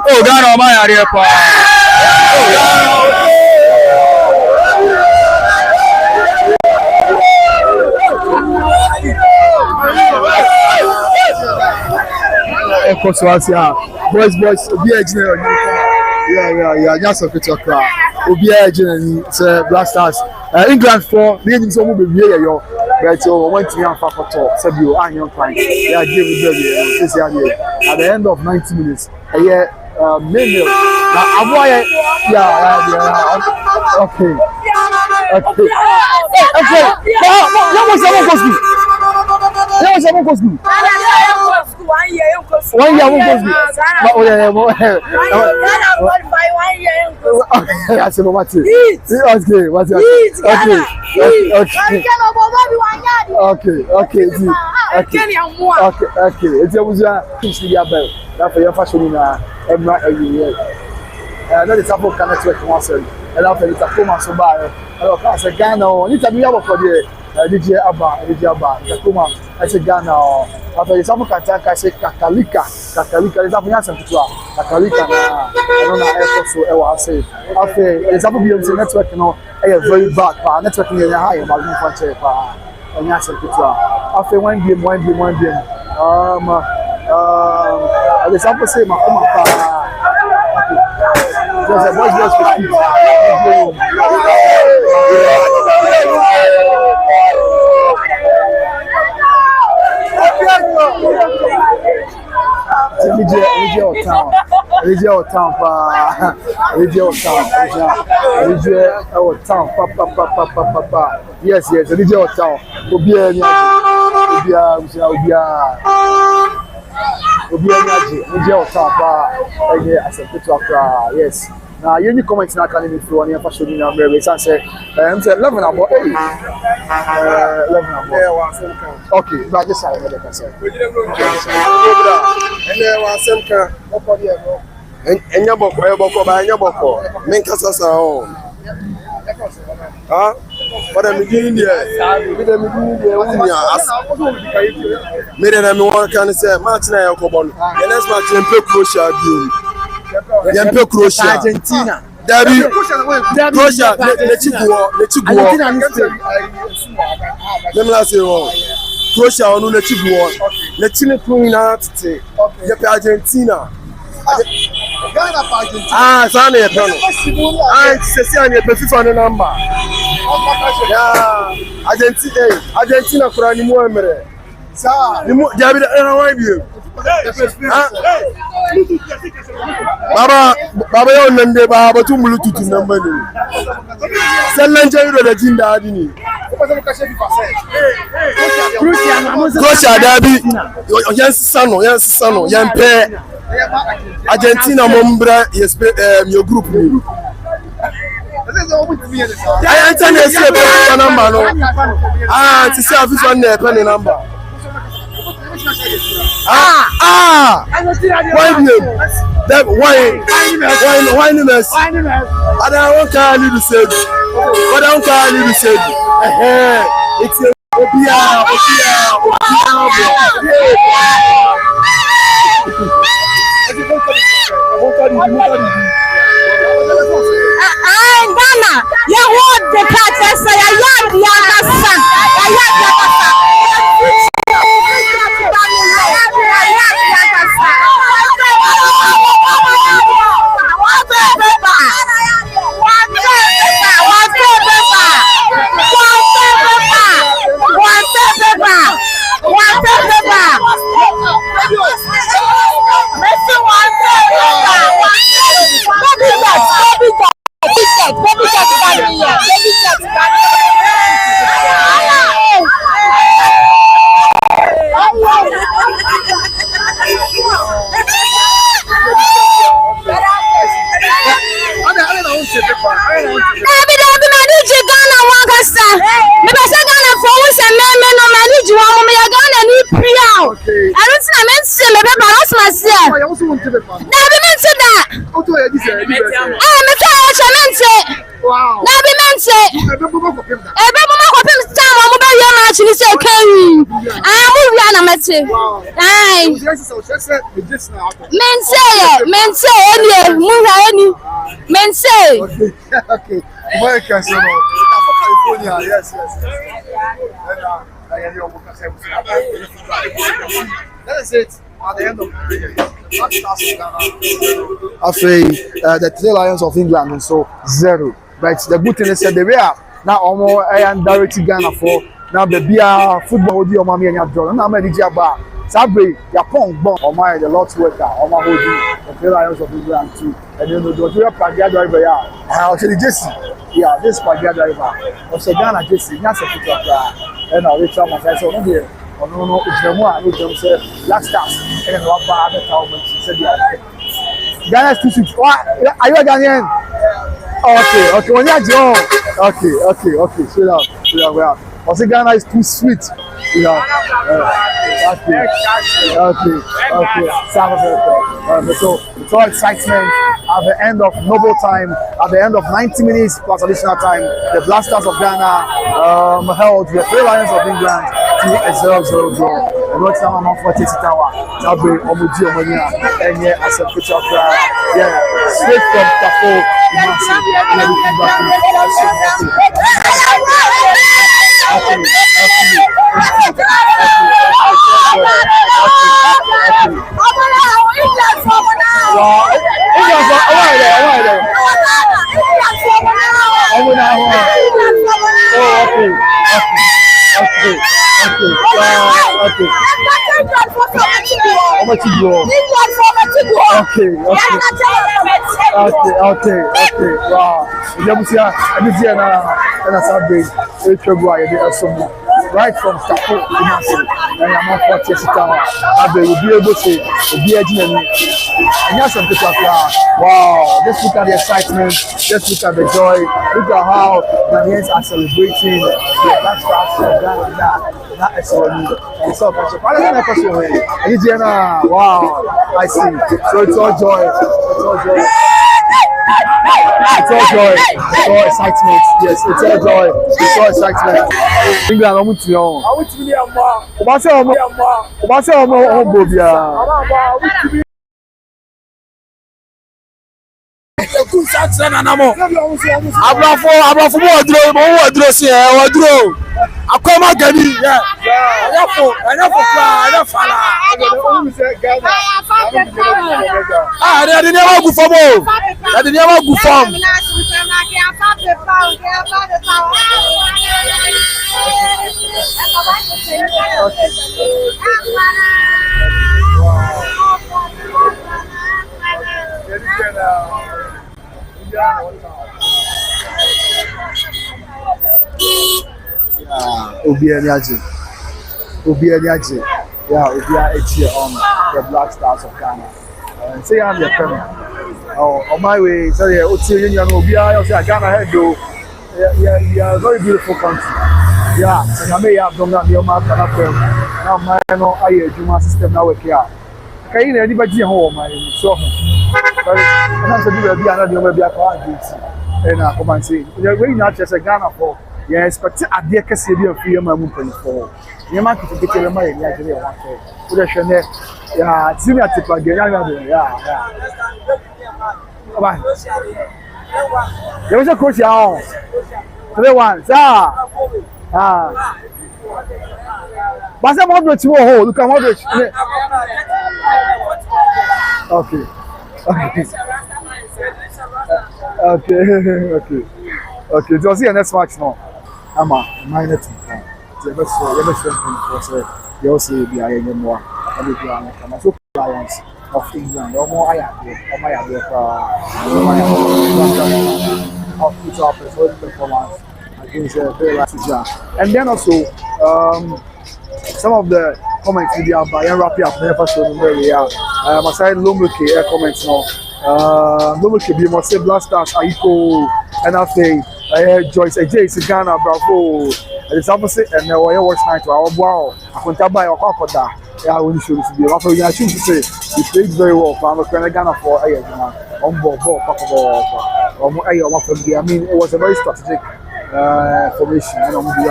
Oh, God, oh my area, boys, be a general. Yeah, just a picture crowd. Be a general, Blasters. England for the ending some will be here, yo. But went to young Fakoto, said you are young client. Yeah, give it at the end of 90 minutes. A year, maybe. Okay. One year, I said, what's it? Okay. It's a that's for your fashion in every year. That is Safo connect with Kumasi. And after it's a Kumasi buy. I say Ghana. It's a new for the DJ Abba. The Kumasi. I say Ghana. After the Safo Kataka, I say Kakalika. Is that for Yasan Tua? Kakalika. I don't know so I say. After the Safo BMC network, you know, a very bad networking in the high about new country. And Yasan Tua. After one game. The Safo say Makuma. There's a voice for people. Regional town. Yes, regional town. Yes. Now, you comment in academy if you want to show me number. I'm saying 11 about 8. 11 about. Okay, but just say another person. And your book, huh? What am I doing there? Made them one can say, Martina Yokobon, and that's Martin Croatia. Croatia, Argentina. Croatia, let you go. Let me say, Croatia, let you go. Let you go. Argentina. Sana ya tano. Sisi ni FIFA number. Yeah, Argentina kurani muemere. Sawa. Ni jabi na wapi? Baba yau nan dai ba batun bluetooth nan bane. Sallan jairo da jin dadi ne. Croatia dabi. Yan sano, yan pe. Argentina membra your group me. I enter the same number no. To see if one pen number. Why name? That why name? I don't call you to say. But I don't call you to say. It's Obia. Ghana, you hold the catch and say, I am the son. na men say me be ba no so say. Oh, you also want to be fan. Na be men say that. How to you this? Me say o men say. Wow. Na be men say. Ebe bo ko pem da. Ebe bo ma ko pem sta mo be wi ma chi ni say kewi. Ah mo wi na me say. Ai. Men say any mu ha any. Men say. Okay. American so no. California. Yes. That is it. At the end of the Three Lions of England and so 0. But the good thing is that they were now almost direct Ghana for now the beer football the Omami and your draw. Now I'm a Sabre, Yapon, Bon, or my the Lord's worker, or my the Three Lions of England too. And then the Pagia driver, I'll tell you Jesse. Yeah, this Pagia driver. Of Ghana Jesse, that's a picture of and I'll reach out myself. So, no, it's the one who just said, last time, and what about the town when she said, Ghana's 2-6. Are you a Ghanaian? Okay, when you're John. Okay, sit down, well. Also, Ghana is too sweet. Yeah. Okay. Safo. So it's all excitement at the end of noble time, at the end of 90 minutes plus additional time. The Blasters of Ghana held the Three Lions of England to a 0-0 draw. And what's now I'm for Tesi Tower? Sabre, Omuji, Omonia, and yeah, as a picture of yeah, straight from Safo, right from Safo, Kumasi, and I'm on 40 Tower. They will be able to be a gentleman. And yes, some people are wow, just look at the excitement, just look at the joy, look at how Ghanaians are celebrating the Black Stars of Ghana. That is all you. And so, wow, I see. So it's all joy. It's all joy. It's all excitement. Yes, it's all joy. It's all excitement. England, I'm with you. Abrafo mo oduro si e oduro akoma gani ayafo fala they never go for more they never go for Obiani Aji. Yeah, Obiani on the Black Stars of Ghana. Say I'm your friend. On my way, so yeah, Obiani, say Ghana head though. Yeah, a very beautiful country. Yeah, and I may have done that near my friend. Now my I system now work here. Can you anybody home my so and I said you will be another maybe a car and I come and say we're not just a Ghana for yeah expect a dear case be a free my movement for you might get the money actually I want to put a channel yeah senior tip again yeah bye there was a coach here 3-1 but some moderate to hold look at moderate okay so see the next match now I'm a minor team the best friend you also be a young more and so Lions of England or more of put up a performance against very and then also some of the comments in the Bayern wrap up never shown where we are. I say Lomuke comments now. Lomuke be must say Blasters Aiko and I say Joyce AJ Ghana bravo. And it's opposite and now watch night to our wow. I can't buy a Yeah, when you show this video, after you should say he played very well. I'm a Ghana for on ball, I mean, it was a very strategic formation. I don't know we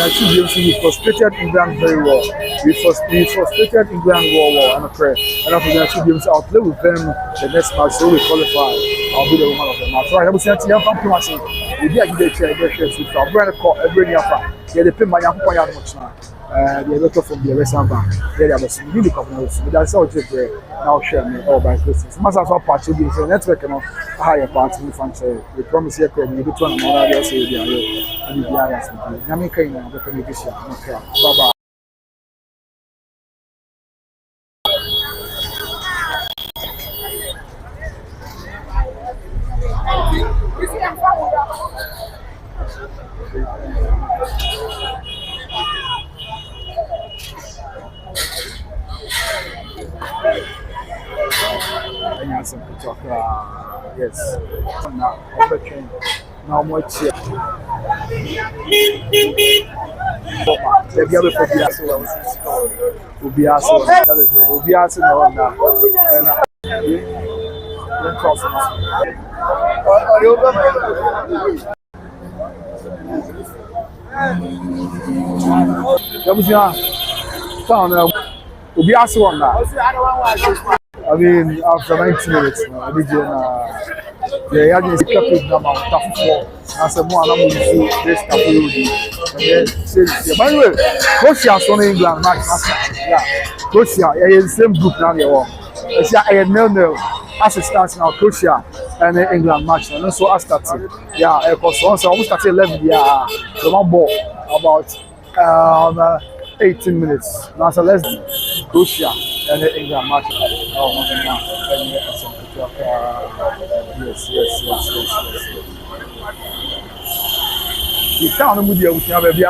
actually frustrated England very well. We frustrated England well, I'm afraid. And after we actually I'll play with them the next match, so we qualify. I'll be the woman of the match. So I have sent you from Kumasi. We did get the I'll bring a call every year. Yeah, they pay my young much now. The letter from the Western Bank. There was some really companies. That's all just now share me all by Christmas. Must have a party in the network and higher party in France. We promise you can be to another say the and the areas. Yamika in the communication. Bye bye. Yes. Now much here. I mean, after 90 minutes, I did yeah, I just kept it number Safo. I said, "More, I'm going to do this Safo." And then say, by the way, Croatia on England match. Yeah, Croatia, yeah, the same group now. They I had no assistance now. Croatia and England match. And so I started. Yeah, because once I almost started 11. Yeah, the one ball about 18 minutes. Now so let's Croatia and England match. Oh, yes. You can't move your baby.